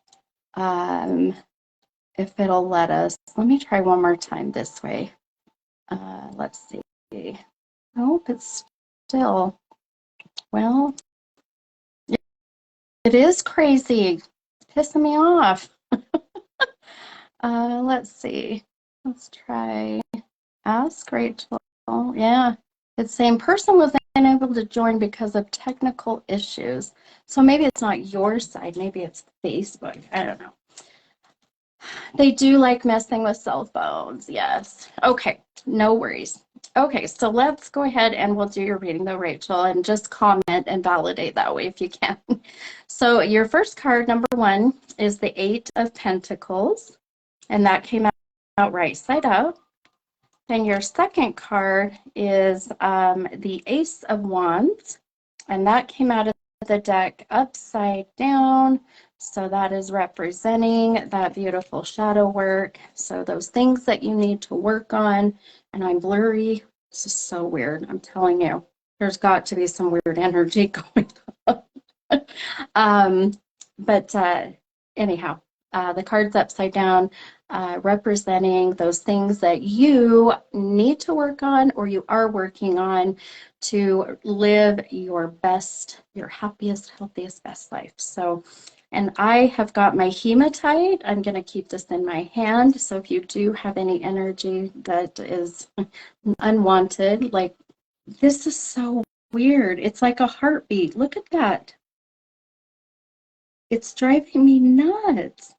it'll let us. Let me try one more time this way. Let's see. Nope, it's still, well, it is crazy. It's pissing me off. Let's see. Let's try ask Rachel. Yeah, it's saying person was unable to join because of technical issues. So maybe it's not your side. Maybe it's Facebook. I don't know. They do like messing with cell phones. Yes. Okay. No worries. Okay, so let's go ahead and we'll do your reading though, Rachel, and just comment and validate that way if you can. So your first card, number 1, is the 8 of Pentacles, and that came out right side up. Then your second card is the Ace of Wands, and that came out of the deck upside down. So that is representing that beautiful shadow work. So those things that you need to work on. And I'm blurry. This is so weird. I'm telling you, there's got to be some weird energy going on. But anyhow, the card's upside down, representing those things that you need to work on or you are working on to live your best, your happiest, healthiest, best life. So, and I have got my hematite. I'm going to keep this in my hand. So if you do have any energy that is unwanted, like this is so weird. It's like a heartbeat. Look at that. It's driving me nuts.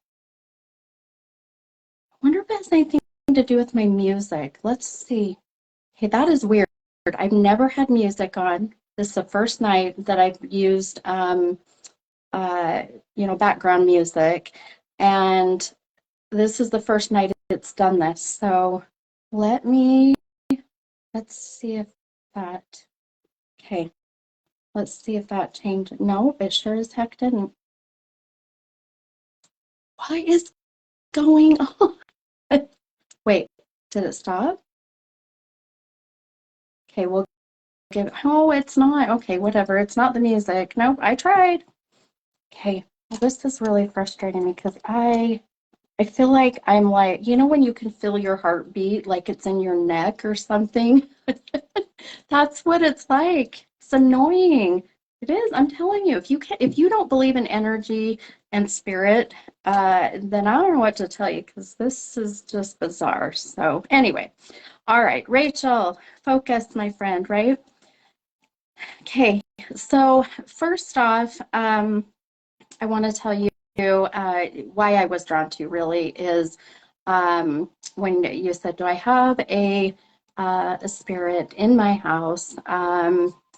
I wonder if it has anything to do with my music. Let's see. Okay, that is weird. I've never had music on. This is the first night that I've used, background music. And this is the first night it's done this. So let's see if that, okay. Let's see if that changed. No, it sure as heck didn't. What is going on? Wait, did it stop? Okay, we'll oh, it's not. Okay, whatever. It's not the music. Nope, I tried. Okay, well, this is really frustrating me because I feel like I'm like, you know, when you can feel your heartbeat, like it's in your neck or something. That's what it's like. It's annoying. It is. I'm telling you, if you don't believe in energy and spirit, then I don't know what to tell you because this is just bizarre. So anyway, all right, Rachel, focus, my friend, right? Okay, so first off, I want to tell you why I was drawn to really is when you said, "Do I have a spirit in my house?"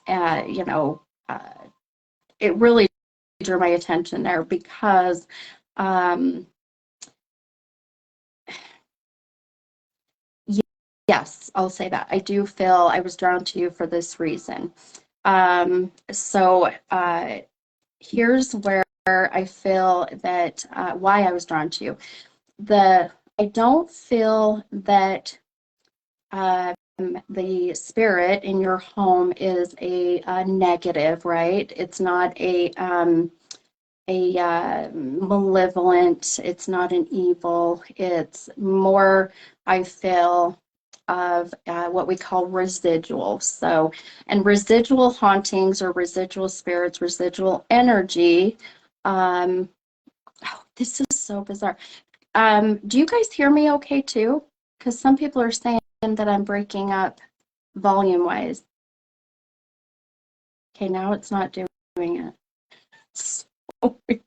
You know, it really drew my attention there because um, yes, I'll say that I do feel I was drawn to you for this reason. So here's where I feel that why I was drawn to you. I don't feel that the spirit in your home is a negative, right? It's not a malevolent. It's not an evil. It's more, I feel, of what we call residual. So, and residual hauntings or residual spirits, residual energy. Oh, this is so bizarre. Do you guys hear me okay too? Because some people are saying that I'm breaking up volume wise. Okay, now it's not doing it. It's so weird.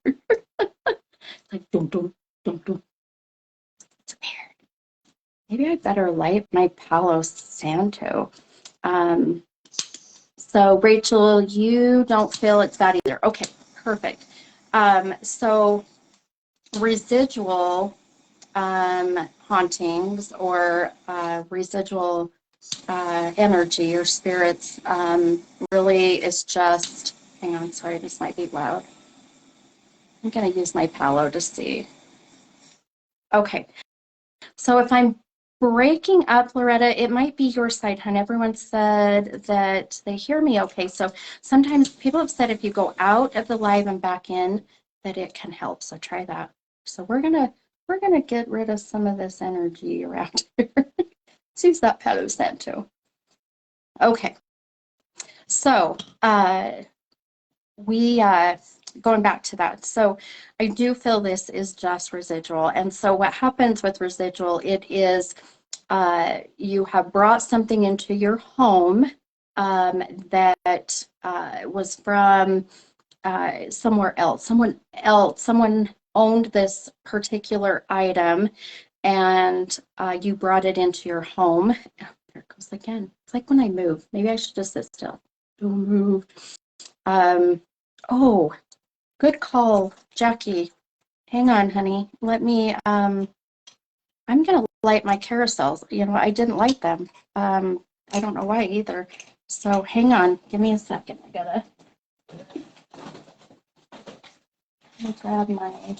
Like dum dum dum dum. It's weird. Maybe I better light my Palo Santo. Um, so Rachel, you don't feel it's bad either. Okay, perfect. So residual hauntings or residual energy or spirits really is just, hang on, sorry, this might be loud. I'm going to use my Palo to see. Okay, so if I'm breaking up, Loretta, it might be your side, hon. Everyone said that they hear me okay. So sometimes people have said if you go out of the live and back in, that it can help. So try that. So we're gonna get rid of some of this energy around here. Let's use that Palo Santo. Okay. So we going back to that. So I do feel this is just residual. And so what happens with residual, it is you have brought something into your home that was from somewhere else. Someone owned this particular item and you brought it into your home. Oh, there it goes again. It's like when I move. Maybe I should just sit still. Don't move. Oh, good call, Jackie. Hang on, honey. Let me, I'm gonna light my carousels. You know, I didn't light them. I don't know why either. So hang on, give me a second. I gotta grab my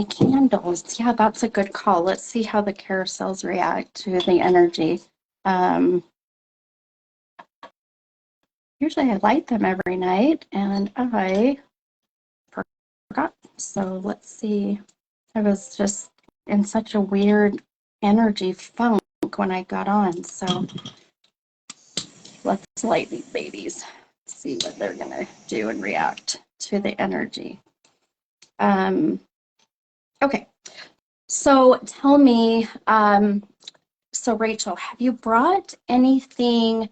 candles. Yeah, that's a good call. Let's see how the carousels react to the energy. Usually I light them every night and I forgot. So let's see. I was just in such a weird energy funk when I got on. So let's light these babies, see what they're gonna do and react to the energy. Okay, so tell me, so Rachel, have you brought anything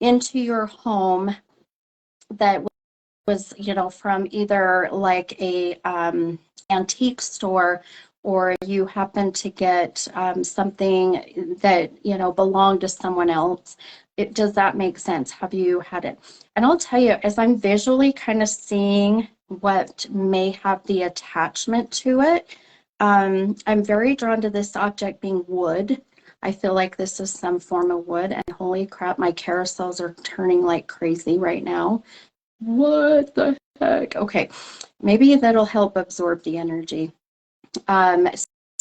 into your home that was, you know, from either like a antique store or you happen to get something that, you know, belonged to someone else? Does that make sense? Have you had it? And I'll tell you, as I'm visually kind of seeing what may have the attachment to it, I'm very drawn to this object being wood. I feel like this is some form of wood, and holy crap, my carousels are turning like crazy right now. What the heck? Okay, maybe that'll help absorb the energy.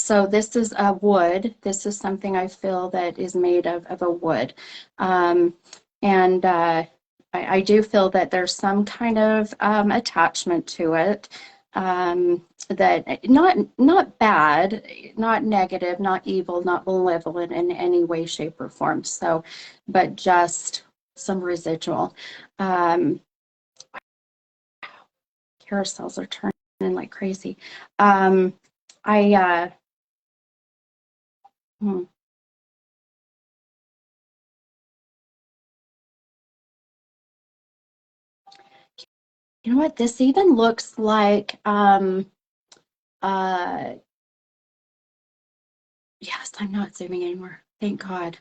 So this is a wood. This is something I feel that is made of a wood. Um, and I do feel that there's some kind of attachment to it, that not bad, not negative, not evil, not malevolent in any way, shape, or form. So, but just some residual. Um, Carousels are turning like crazy. Um, I hmm. You know what? This even looks like uh yes, I'm not zooming anymore. Thank God.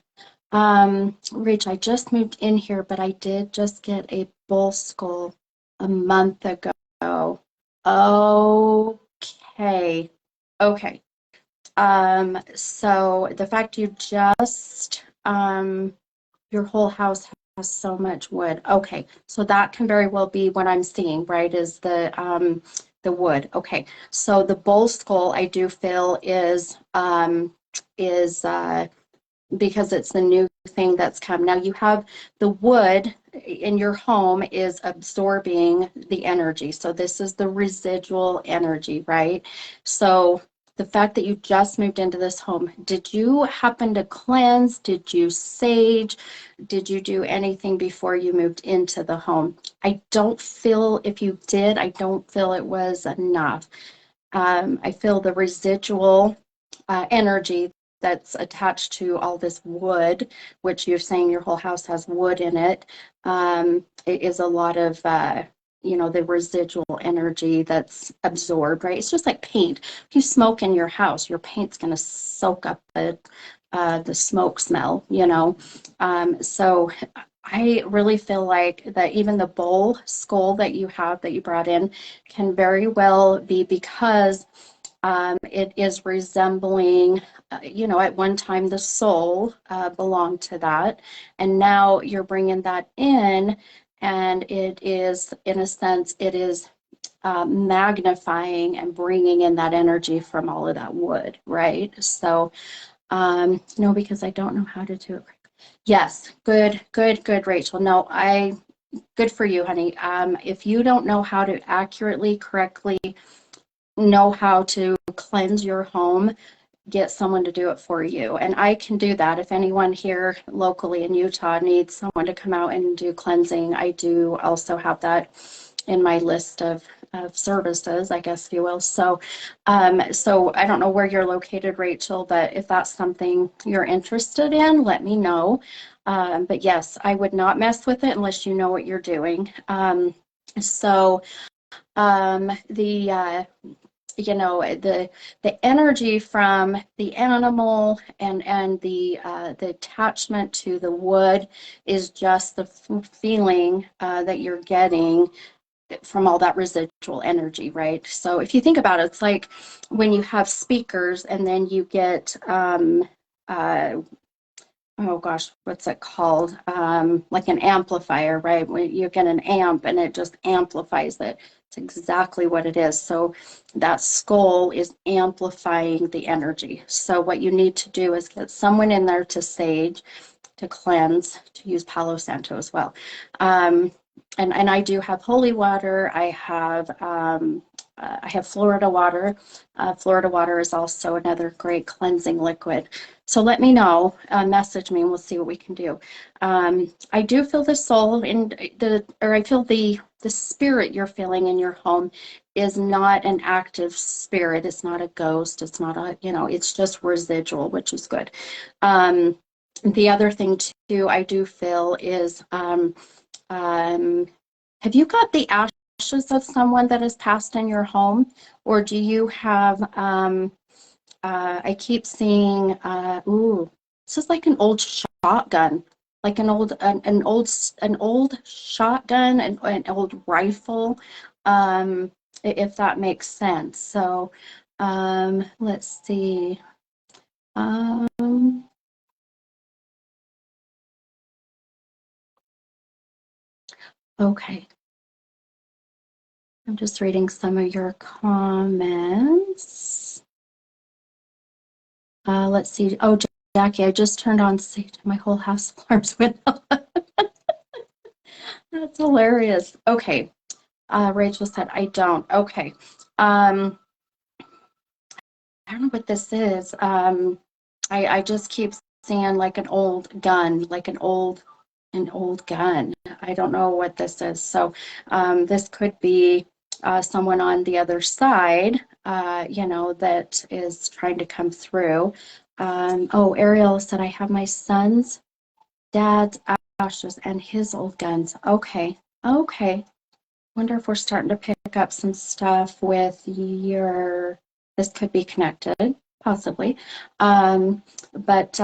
Rach, I just moved in here, but I did just get a bull skull a month ago. Okay. Okay. So the fact you just your whole house has so much wood. Okay, so that can very well be what I'm seeing, right? Is the wood. Okay, so the bull skull I do feel is because it's the new thing that's come. Now you have the wood in your home is absorbing the energy. So this is the residual energy, right? So the fact that you just moved into this home, did you happen to cleanse? Did you sage? Did you do anything before you moved into the home? I don't feel, if you did, I don't feel it was enough. I feel the residual energy that's attached to all this wood, which you're saying your whole house has wood in it, it is a lot of the residual energy that's absorbed, right? It's just like paint. If you smoke in your house, your paint's going to soak up the smoke smell, you know. So I really feel like that even the bowl skull that you have that you brought in can very well be because it is resembling, at one time the soul belonged to that, and now you're bringing that in, and it is, in a sense, it is magnifying and bringing in that energy from all of that wood, right? So, no, because I don't know how to do it. Yes, good, good, good, Rachel. No, good for you, honey. If you don't know how to accurately, correctly know how to cleanse your home, get someone to do it for you. And I can do that. If anyone here locally in Utah needs someone to come out and do cleansing, I do also have that in my list of services, I guess if you will. So I don't know where you're located, Rachel, but if that's something you're interested in, let me know. But yes, I would not mess with it unless you know what you're doing. So the the energy from the animal and the attachment to the wood is just the feeling that you're getting from all that residual energy, right? So if you think about it, it's like when you have speakers and then you get uh, oh gosh, what's it called? Like an amplifier, right? When you get an amp and it just amplifies it. It's exactly what it is. So that skull is amplifying the energy. So what you need to do is get someone in there to sage, to cleanse, to use Palo Santo as well. Um, and I do have holy water. I have Florida water. Florida water is also another great cleansing liquid. So let me know, message me, and we'll see what we can do. I do feel the soul or I feel the spirit you're feeling in your home is not an active spirit. It's not a ghost. It's not it's just residual, which is good. Um, the other thing too, I do feel is, um, have you got the ashes of someone that has passed in your home, or do you have, I keep seeing, this is like an old shotgun, like an old shotgun, an old rifle, if that makes sense. So, let's see. Um, okay. I'm just reading some of your comments. Let's see. Oh, Jackie, I just turned on Sage. My whole house alarms went off. That's hilarious. Okay. Rachel said, I don't. Okay. I don't know what this is. I just keep seeing like an old gun, like an old gun. I don't know what this is. So this could be someone on the other side, you know, that is trying to come through. Oh, Ariel said, I have my son's dad's ashes and his old guns. Okay. Okay. Wonder if we're starting to pick up some stuff with your, this could be connected, possibly. But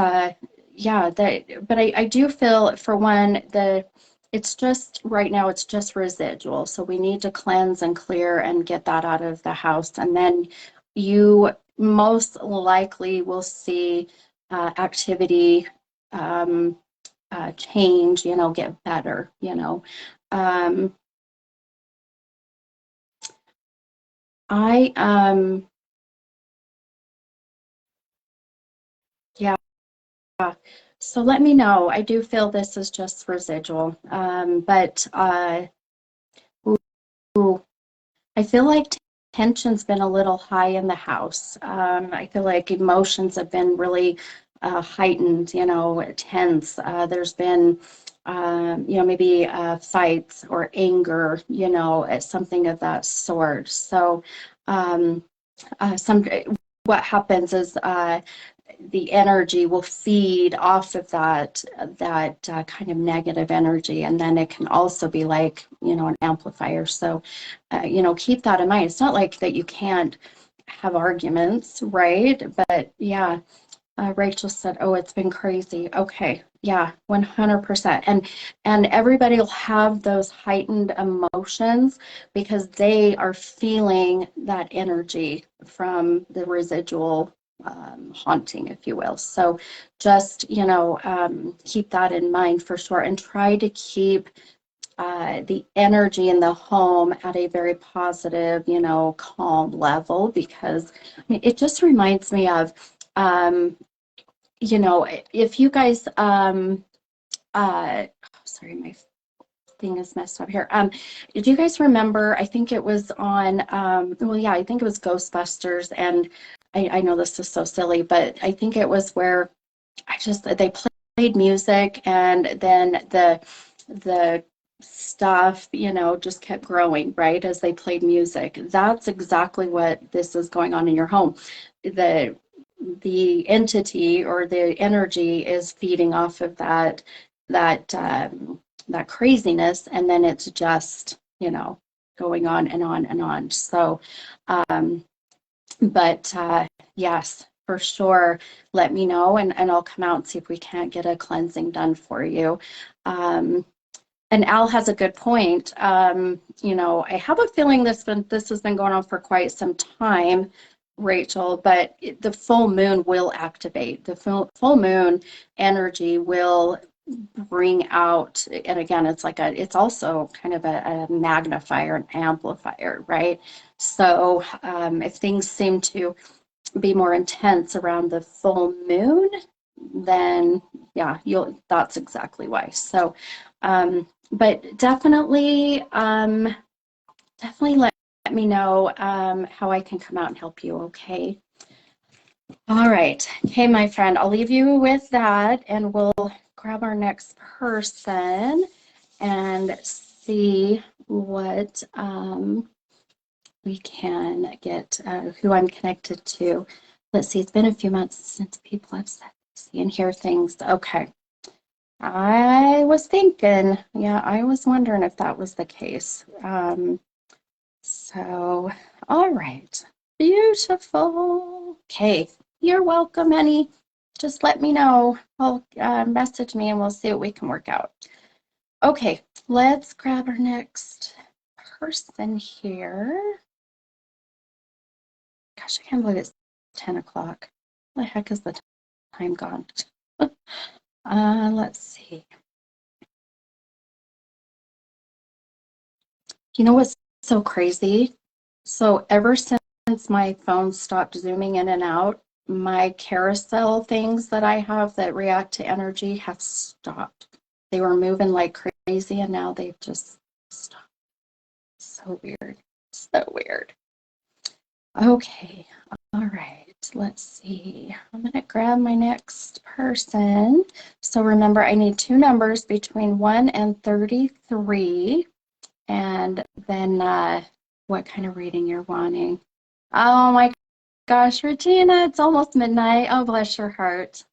yeah, but I do feel for one, it's just right now, it's just residual. So we need to cleanse and clear and get that out of the house. And then you most likely will see activity change, you know, get better, you know. Um, I yeah. So let me know. I do feel this is just residual. But ooh, I feel like tension's been a little high in the house. I feel like emotions have been really heightened, you know, tense. There's been you know, maybe fights or anger, you know, something of that sort. So um some what happens is the energy will feed off of that kind of negative energy, and then it can also be like, you know, an amplifier. So you know, keep that in mind. It's not like that you can't have arguments, right? But yeah, Rachel said, oh, it's been crazy. Okay, yeah, 100%. And everybody will have those heightened emotions because they are feeling that energy from the residual haunting, if you will. So just, you know, keep that in mind for sure, and try to keep the energy in the home at a very positive, you know, calm level, because I mean, it just reminds me of um, you know, if you guys, sorry, my thing is messed up here. Did you guys remember? I think it was on, well, yeah, I think it was Ghostbusters, and I know this is so silly, but I think it was where they played music, and then the stuff, you know, just kept growing, right, as they played music. That's exactly what this is going on in your home. The entity or the energy is feeding off of that that craziness, and then it's just, you know, going on and on and on. So um but yes, for sure, let me know, and I'll come out and see if we can't get a cleansing done for you. um and Al has a good point. You know, I have a feeling this has been going on for quite some time, Rachel, but the full moon will activate. The full moon energy will bring out, and again, it's like it's also kind of a magnifier, an amplifier, right? So if things seem to be more intense around the full moon, then yeah, that's exactly why. So but definitely let me know how I can come out and help you. Okay. All right. Okay, my friend, I'll leave you with that, and we'll grab our next person and see what we can get, who I'm connected to. Let's see, it's been a few months since people have said, see and hear things. Okay. I was thinking, yeah, I was wondering if that was the case. So, all right. Beautiful. Okay. You're welcome, Annie. Just let me know. I'll message me and we'll see what we can work out. Okay, let's grab our next person here. Gosh, I can't believe it's 10 o'clock. Where the heck is the time gone? Let's see. You know what's so crazy? So ever since my phone stopped zooming in and out, my carousel things that I have that react to energy have stopped. They were moving like crazy and now they've just stopped. So weird. So weird. Okay. All right. Let's see. I'm going to grab my next person. So remember, I need two numbers between 1 and 33. And then what kind of reading you're wanting? Oh my gosh, Regina, it's almost midnight. Oh, bless your heart.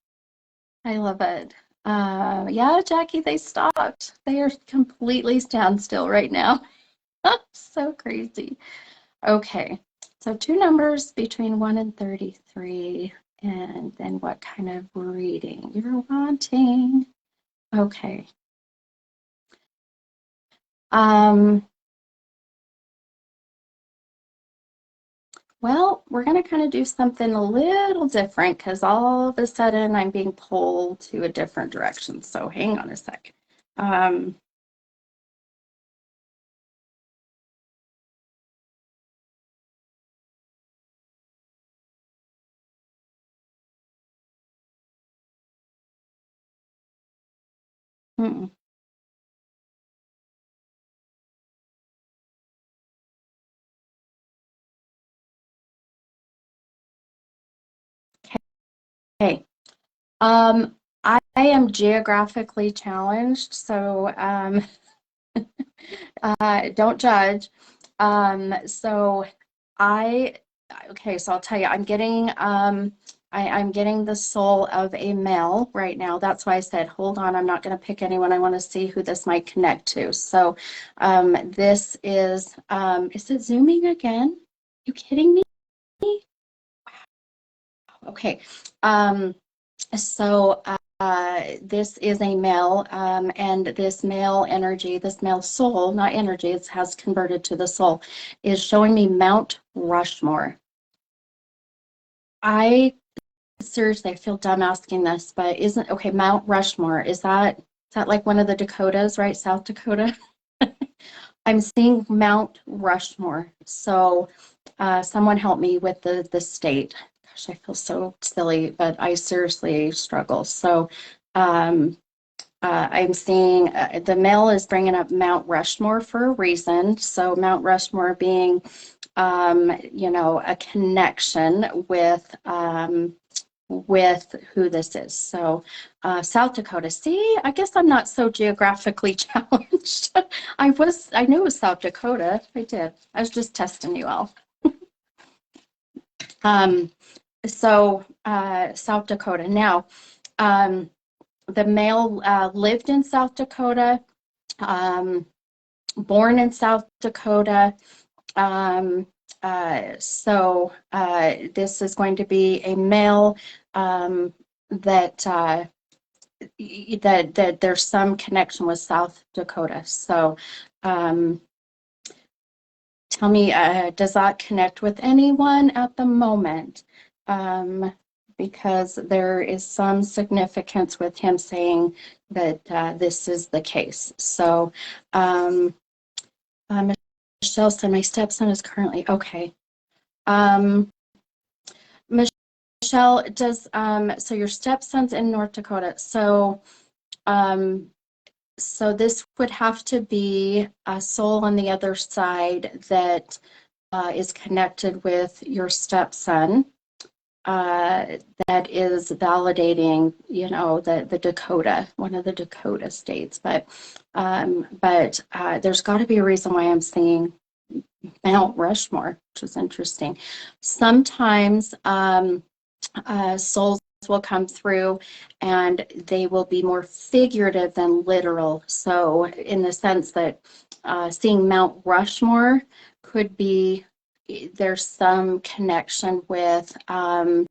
I love it. Yeah, Jackie, they stopped. They are completely standstill right now. So crazy. Okay, so two numbers between 1 and 33, and then what kind of reading you're wanting. Okay. Well, we're going to kind of do something a little different because all of a sudden I'm being pulled to a different direction. So hang on a sec. Um, hmm, okay. I am geographically challenged, so don't judge. So I, okay, so I'll tell you, I'm getting the soul of a male right now. That's why I said, hold on, I'm not going to pick anyone. I want to see who this might connect to. So, this is it zooming again? You kidding me? Okay. So, this is a male, and this male energy, this male soul, not energy, it has converted to the soul, is showing me Mount Rushmore. I seriously, I feel dumb asking this, but isn't okay, Mount Rushmore, is that like one of the Dakotas, right? South Dakota? I'm seeing Mount Rushmore. So someone help me with the state. Gosh, I feel so silly, but I seriously struggle. So um, I'm seeing the mail is bringing up Mount Rushmore for a reason. So Mount Rushmore being, a connection with who this is. So South Dakota. See, I guess I'm not so geographically challenged. I knew it was South Dakota. I did. I was just testing you all. Um, South Dakota. Now, um, the male lived in South Dakota, um, born in South Dakota. Um, this is going to be a male that that there's some connection with South Dakota. So um, tell me, does that connect with anyone at the moment? Because there is some significance with him saying that this is the case. So um, Michelle said my stepson is currently okay. Um, Michelle, so your stepson's in North Dakota. Um, so this would have to be a soul on the other side that is connected with your stepson. That is validating, the Dakota, one of the Dakota states. But there's got to be a reason why I'm seeing Mount Rushmore, which is interesting. Sometimes souls will come through and they will be more figurative than literal. So, in the sense that seeing Mount Rushmore could be there's some connection with, the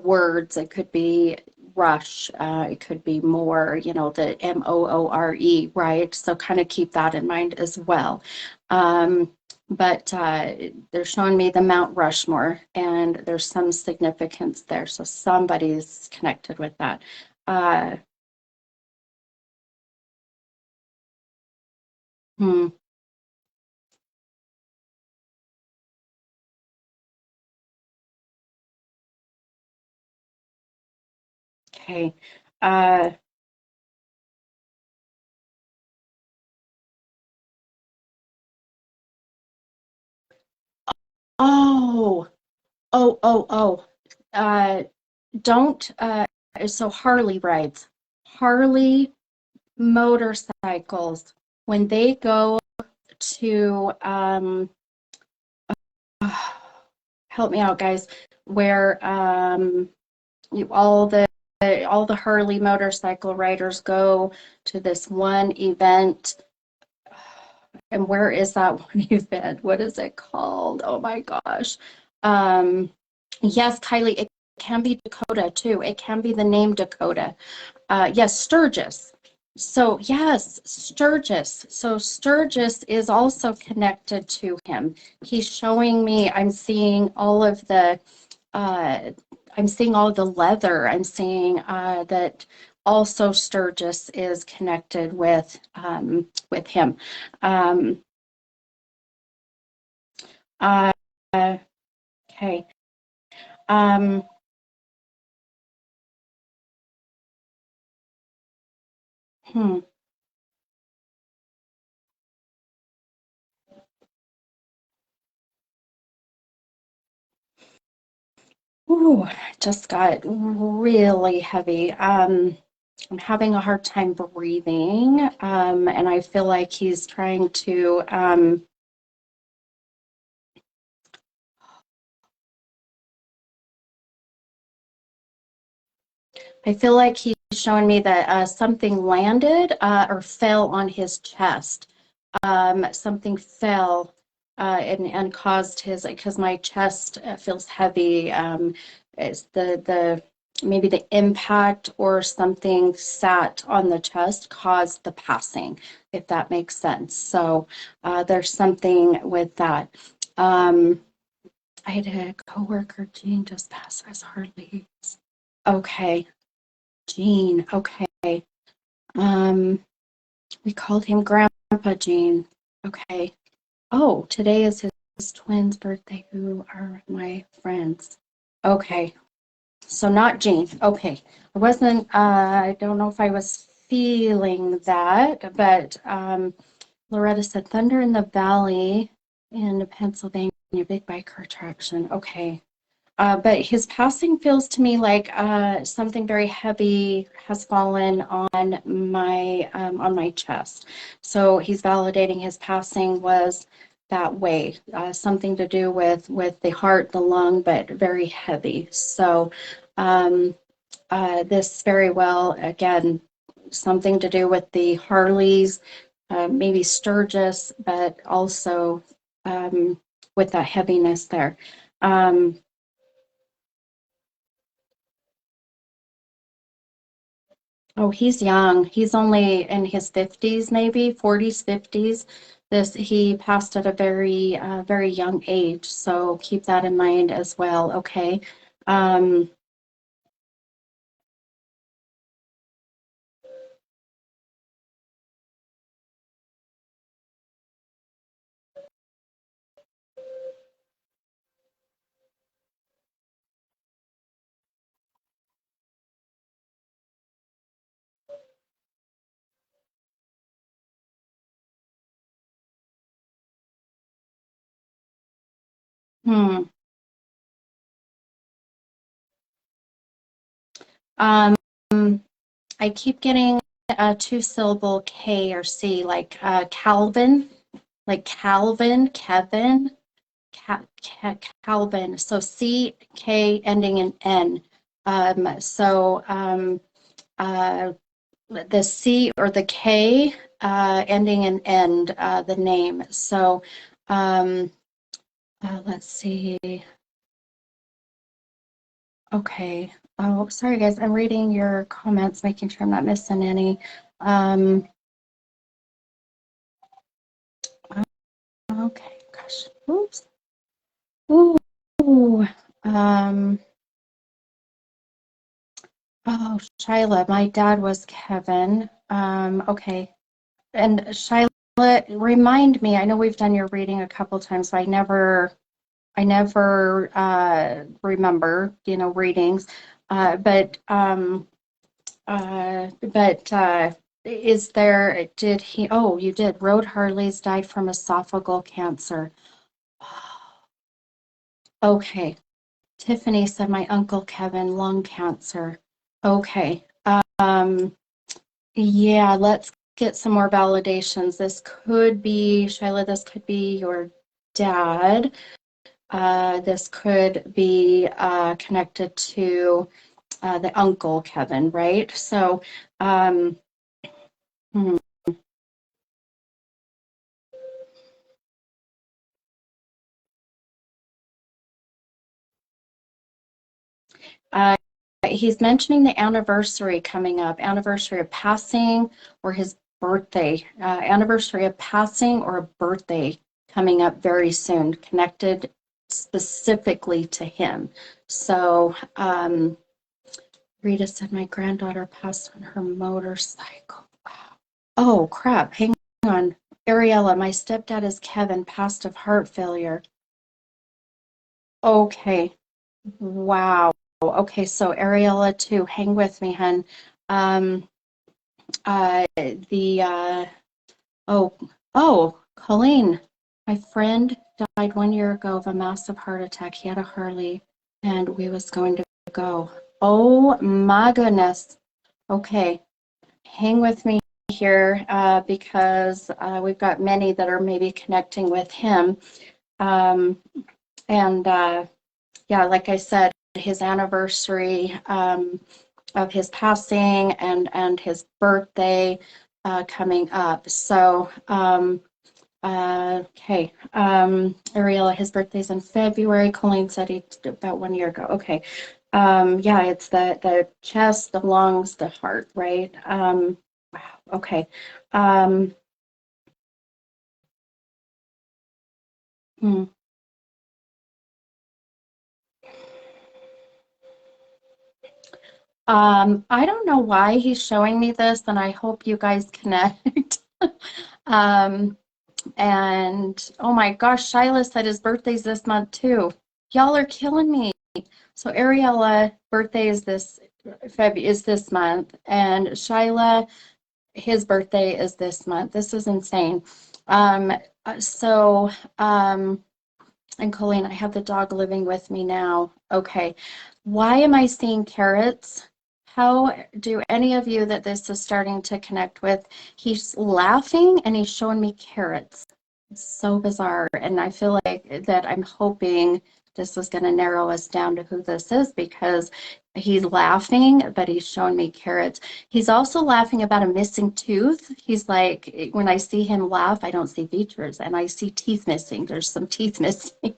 words. It could be rush, it could be more, the MOORE, right? So, kind of keep that in mind as well. Um, but they're showing me the Mount Rushmore, and there's some significance there. So somebody's connected with that. Uh, hmm, Okay. Uh, oh, oh. Uh, don't, so Harley rides. Harley motorcycles, when they go to, help me out, guys, where all the Harley motorcycle riders go to this one event. And where is that one event? What is it called? Oh my gosh. Um, yes, Kylie, it can be Dakota too. It can be the name Dakota. Yes, Sturgis. So yes, Sturgis. So Sturgis is also connected to him. He's showing me, uh, I'm seeing all the leather. I'm seeing that also Sturgis is connected with him. Um, uh, okay. Um, hmm. Ooh, just got really heavy. I'm having a hard time breathing, and I feel like he's trying to. I feel like he's showing me that something landed or fell on his chest. Something fell and caused his, because my chest feels heavy. It's the maybe the impact or something sat on the chest caused the passing, if that makes sense. So there's something with that. Um, I had a coworker, Jean, just pass us Harley. Okay, Jean. Okay. Um, we called him Grandpa Jean. Okay. Oh, today is his twin's birthday, who are my friends. Okay. So not Jean. Okay. I wasn't, I don't know if I was feeling that, but Loretta said Thunder in the Valley in Pennsylvania, big bike car traction. Okay. But his passing feels to me like something very heavy has fallen on my chest. So he's validating his passing was that way, something to do with the heart, the lung, but very heavy. So um, this very well, again, something to do with the Harleys, maybe Sturgis, but also with that heaviness there. Um, Oh, he's young. He's only in his 50s, maybe 40s, 50s. This he passed at a very young age, so keep that in mind as well. Okay. Um, hmm. Um, I keep getting a two-syllable K or C, like Calvin, like Calvin, Kevin, Calvin. So C, K ending in N. So uh, the C or the K ending in end, the name. So um, let's see. Okay. Oh, sorry, guys. I'm reading your comments, making sure I'm not missing any. Um, okay. Gosh. Oops. Ooh. Um, oh, Shyla. My dad was Kevin. Okay. And Shyla, remind me. I know we've done your reading a couple times, but I never remember, readings. But But is there, did he, oh, you did. Rode Harley's died from esophageal cancer. Okay. Tiffany said my Uncle Kevin, lung cancer. Okay. Yeah, let's get some more validations. This could be, Shyla, this could be your dad. This could be connected to the uncle Kevin, right? So, um, hmm, uh, he's mentioning the anniversary coming up, anniversary of passing or his birthday, anniversary of passing or a birthday coming up very soon, connected specifically to him. So, Rita said my granddaughter passed on her motorcycle. Wow. Oh, crap. Hang on. Ariella, my stepdad is Kevin, passed of heart failure. Okay. Wow. Okay, so Ariella too. Hang with me, hun. Um, the oh Colleen, my friend died 1 year ago of a massive heart attack. He had a Harley, and we was going to go. Oh my goodness. Okay, hang with me here because we've got many that are maybe connecting with him. Um, and yeah, like I said, his anniversary of his passing and his birthday coming up. So, okay, Ariella, his birthday's in February. Colleen said he about 1 year ago. Okay, yeah, it's the chest, the lungs, the heart, right? Wow. Okay. Um, hmm. I don't know why he's showing me this, and I hope you guys connect. Um, and oh my gosh, Shyla said his birthday's this month too. Y'all are killing me. So Ariella birthday is this month, and Shyla, his birthday is this month. This is insane. Um, so and Colleen, I have the dog living with me now. Okay. Why am I seeing carrots? How do any of you that this is starting to connect with? He's laughing and he's showing me carrots. It's so bizarre. And I feel like that I'm hoping this is going to narrow us down to who this is because he's laughing, but he's showing me carrots. He's also laughing about a missing tooth. He's like, when I see him laugh, I don't see features and I see teeth missing. There's some teeth missing.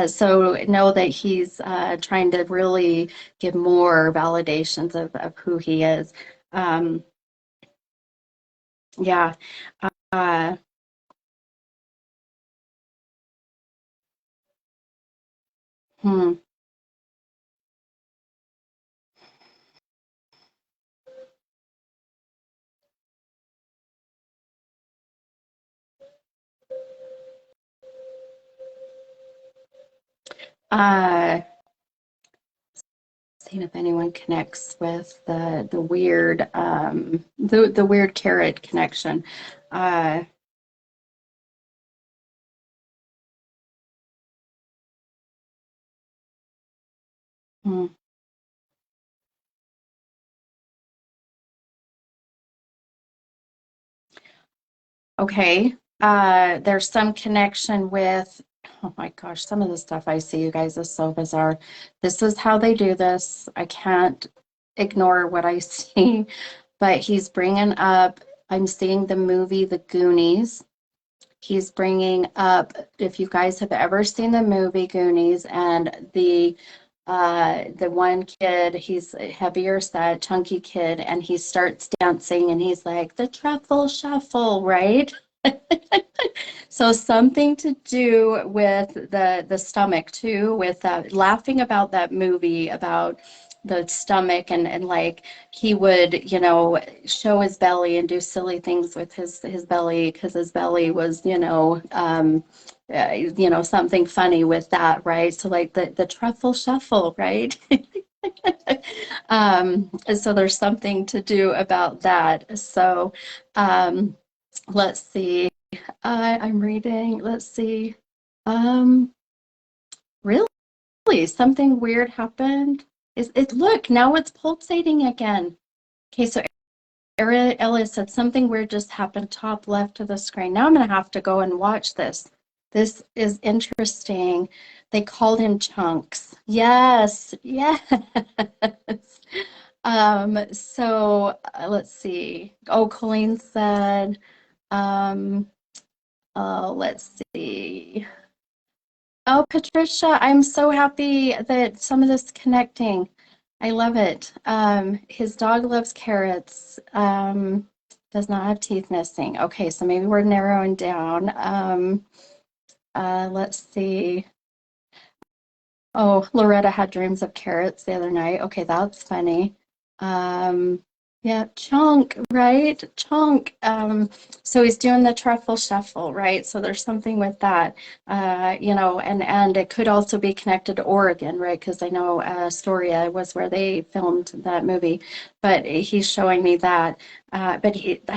So know that he's trying to really give more validations of who he is. Um, yeah. Uh, hmm. uh, Seeing if anyone connects with the weird the weird carrot connection. Uh, hmm. Okay. There's some connection with, oh my gosh, some of the stuff I see, you guys, is so bizarre. This is how they do this. I can't ignore what I see, but he's bringing up, I'm seeing the movie The Goonies. He's bringing up, if you guys have ever seen the movie Goonies and the one kid, he's a heavier set, chunky kid, and he starts dancing and he's like, the truffle shuffle, right? So something to do with the stomach too, with laughing about that movie about the stomach and like he would, show his belly and do silly things with his belly because his belly was, something funny with that, right? So like the truffle shuffle, right? So there's something to do about that. So um, let's see. I'm reading. Let's see. Um, really, something weird happened. Is it? Look, now it's pulsating again. Okay, so Elliot said something weird just happened top left of the screen. Now I'm going to have to go and watch this. This is interesting. They called him Chunks. Yes, yes. Let's see. Oh, Colleen said, um, let's see. Oh, Patricia, I'm so happy that some of this is connecting. I love it. His dog loves carrots. Does not have teeth missing. Okay, so maybe we're narrowing down. Let's see. Oh, Loretta had dreams of carrots the other night. Okay, that's funny. Um, yeah, Chunk, right? Chunk. So he's doing the truffle shuffle, right? So there's something with that, and it could also be connected to Oregon, right? Because I know Astoria was where they filmed that movie, but he's showing me that. I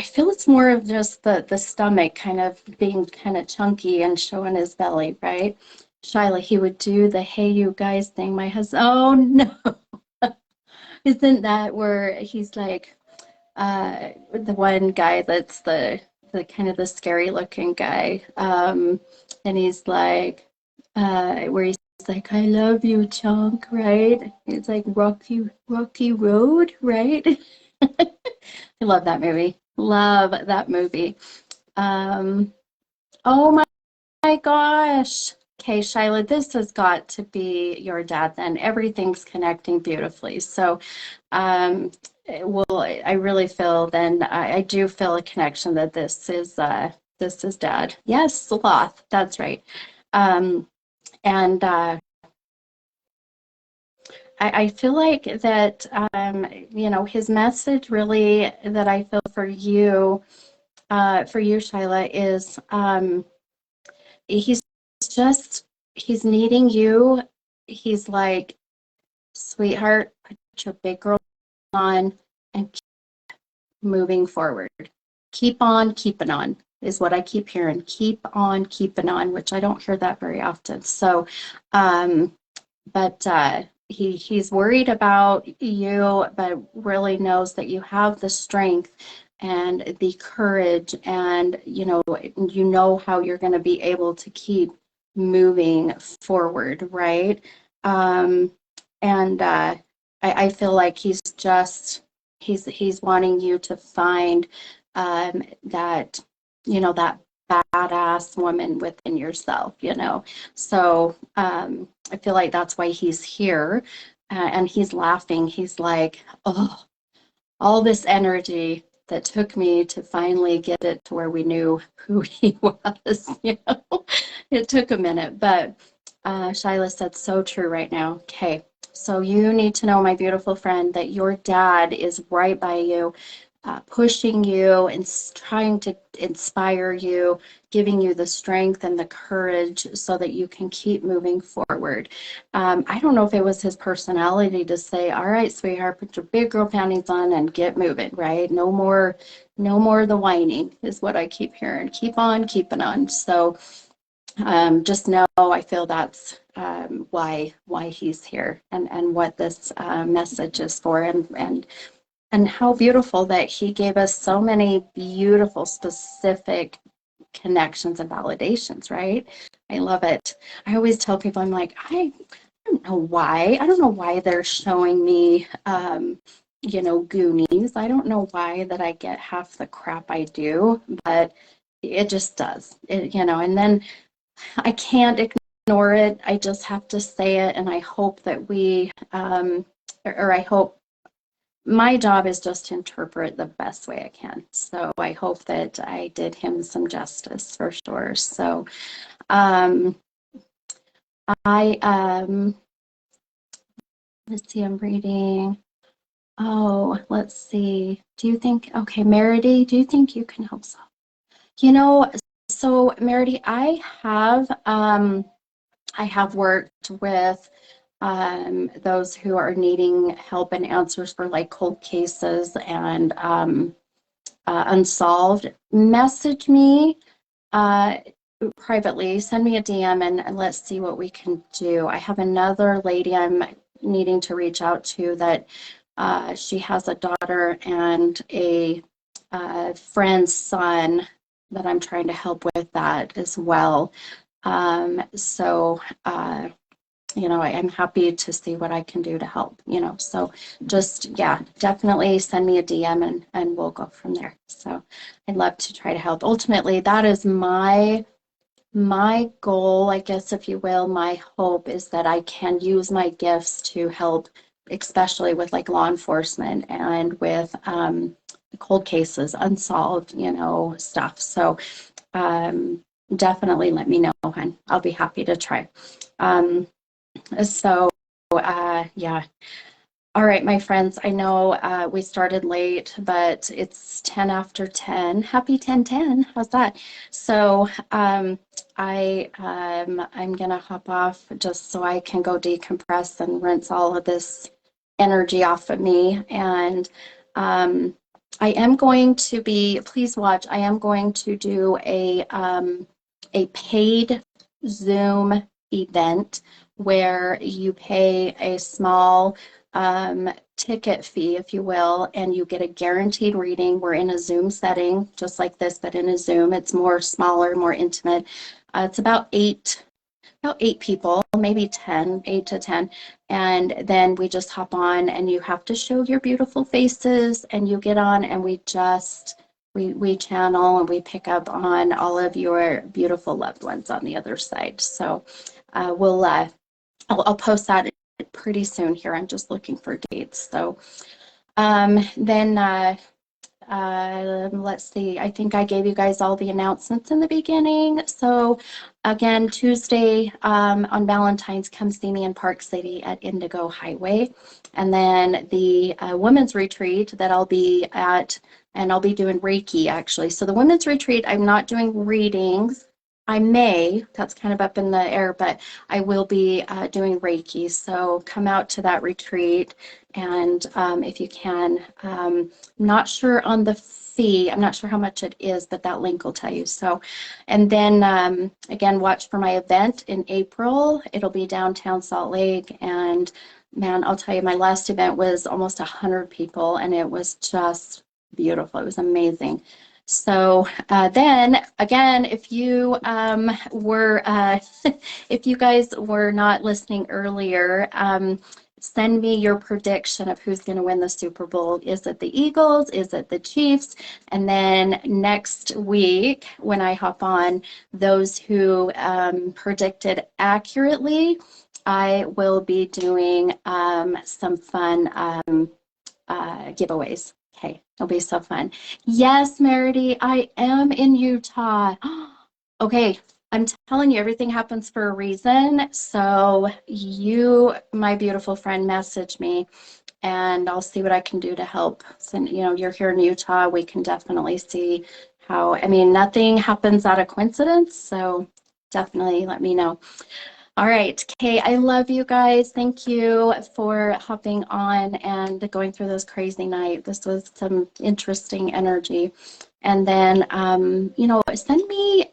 feel it's more of just the stomach kind of being kind of chunky and showing his belly, right? Shyla, he would do the hey you guys thing. My husband, oh no, isn't that where he's like the one guy that's the kind of the scary looking guy, and he's like where he's like I love you, Chunk, right? It's like Rocky Road, right? I love that movie. Love that movie. Um, oh my gosh. Okay, Shyla, this has got to be your dad then. Everything's connecting beautifully. So, um, well, I really feel then I do feel a connection that this is dad. Yes, sloth. That's right. Um, and I feel like that his message really that I feel for you, Shyla, is he's just he's needing you. He's like, sweetheart, put your big girl on and keep moving forward. Keep on keeping on is what I keep hearing. Keep on keeping on, which I don't hear that very often. So, um, but he's worried about you, but really knows that you have the strength and the courage, and you know how you're going to be able to keep moving forward, right? Um, and I feel like he's wanting you to find that that badass woman within yourself, so I feel like that's why he's here, and he's laughing. He's like, oh, all this energy that took me to finally get it to where we knew who he was. It took a minute, but Shyla said so true right now. Okay, so you need to know, my beautiful friend, that your dad is right by you, pushing you and trying to inspire you, giving you the strength and the courage so that you can keep moving forward. I don't know if it was his personality to say, all right, sweetheart, put your big girl panties on and get moving, right? No more of the whining is what I keep hearing. Keep on keeping on. So just know I feel that's why he's here, and what this message is for, and how beautiful that he gave us so many beautiful, specific connections and validations, right? I love it. I always tell people, I'm like, I don't know why. I don't know why they're showing me, Goonies. I don't know why that I get half the crap I do, but it just does. And then I can't ignore it. I just have to say it, and I hope that or I hope my job is just to interpret the best way I can. So I hope that I did him some justice for sure. So um, I let's see, I'm reading. Oh, let's see. Do you think, okay, Meredy, do you think you can help solve? You know, so Meredy, I have worked with those who are needing help and answers for like cold cases and unsolved, message me uh, privately, send me a DM, and let's see what we can do. I have another lady I'm needing to reach out to that she has a daughter and a friend's son that I'm trying to help with that as well. So, I'm happy to see what I can do to help, so just, yeah, definitely send me a DM and we'll go from there. So I'd love to try to help. Ultimately, that is my goal, I guess, if you will. My hope is that I can use my gifts to help, especially with like law enforcement and with cold cases, unsolved, stuff. So definitely let me know, and I'll be happy to try. Um, so, yeah. All right, my friends, I know we started late, but it's 10 after 10. Happy 10:10. How's that? So, I'm gonna hop off just so I can go decompress and rinse all of this energy off of me. And I am going to be, please watch, I am going to do a paid Zoom event where you pay a small ticket fee, if you will, and you get a guaranteed reading. We're in a Zoom setting, just like this, but in a Zoom. It's more smaller, more intimate. It's about eight people, maybe 10, 8 to 10. And then we just hop on and you have to show your beautiful faces and you get on and we channel and we pick up on all of your beautiful loved ones on the other side. So I'll post that pretty soon here. I'm just looking for dates. So then let's see, I think I gave you guys all the announcements in the beginning. So again, Tuesday on Valentine's, come see me in Park City at Indigo Highway. And then the women's retreat that I'll be at, and I'll be doing Reiki actually. So the women's retreat, I'm not doing readings. I may, that's kind of up in the air, but I will be doing Reiki. So come out to that retreat. And if you can, not sure on the fee. I'm not sure how much it is, but that link will tell you. So, and then again, watch for my event in April. It'll be downtown Salt Lake. And man, I'll tell you, my last event was almost 100 people and it was just beautiful. It was amazing. So then again, if you were, if you guys were not listening earlier, send me your prediction of who's going to win the Super Bowl. Is it the Eagles? Is it the Chiefs? And then next week, when I hop on, those who predicted accurately, I will be doing some fun giveaways. Okay, it'll be so fun. Yes, Meredy, I am in Utah. Okay, I'm telling you, everything happens for a reason. So you, my beautiful friend, message me and I'll see what I can do to help. So, you're here in Utah. We can definitely see how, I mean, nothing happens out of coincidence. So definitely let me know. All right, Kay, I love you guys. Thank you for hopping on and going through this crazy night. This was some interesting energy. And then, send me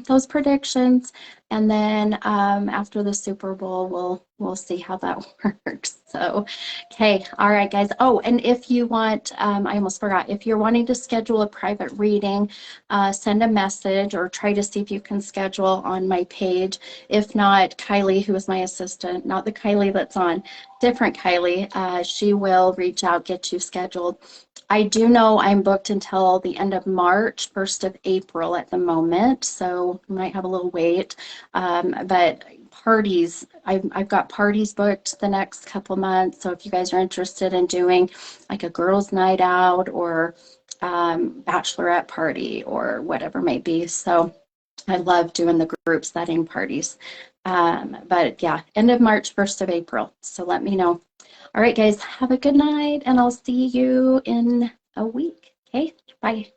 those predictions. And then after the Super Bowl, we'll see how that works. So, okay, all right, guys. Oh, and if you want, I almost forgot, if you're wanting to schedule a private reading, send a message or try to see if you can schedule on my page. If not, Kylie, who is my assistant, not the Kylie that's on, different Kylie, she will reach out, get you scheduled. I do know I'm booked until the end of March, 1st of April at the moment, so I might have a little wait. But parties, I've got parties booked the next couple months. So if you guys are interested in doing like a girls' night out or bachelorette party or whatever may be. So I love doing the group setting parties. But yeah, end of March, 1st of April. So let me know. All right, guys, have a good night, and I'll see you in a week. Okay, bye.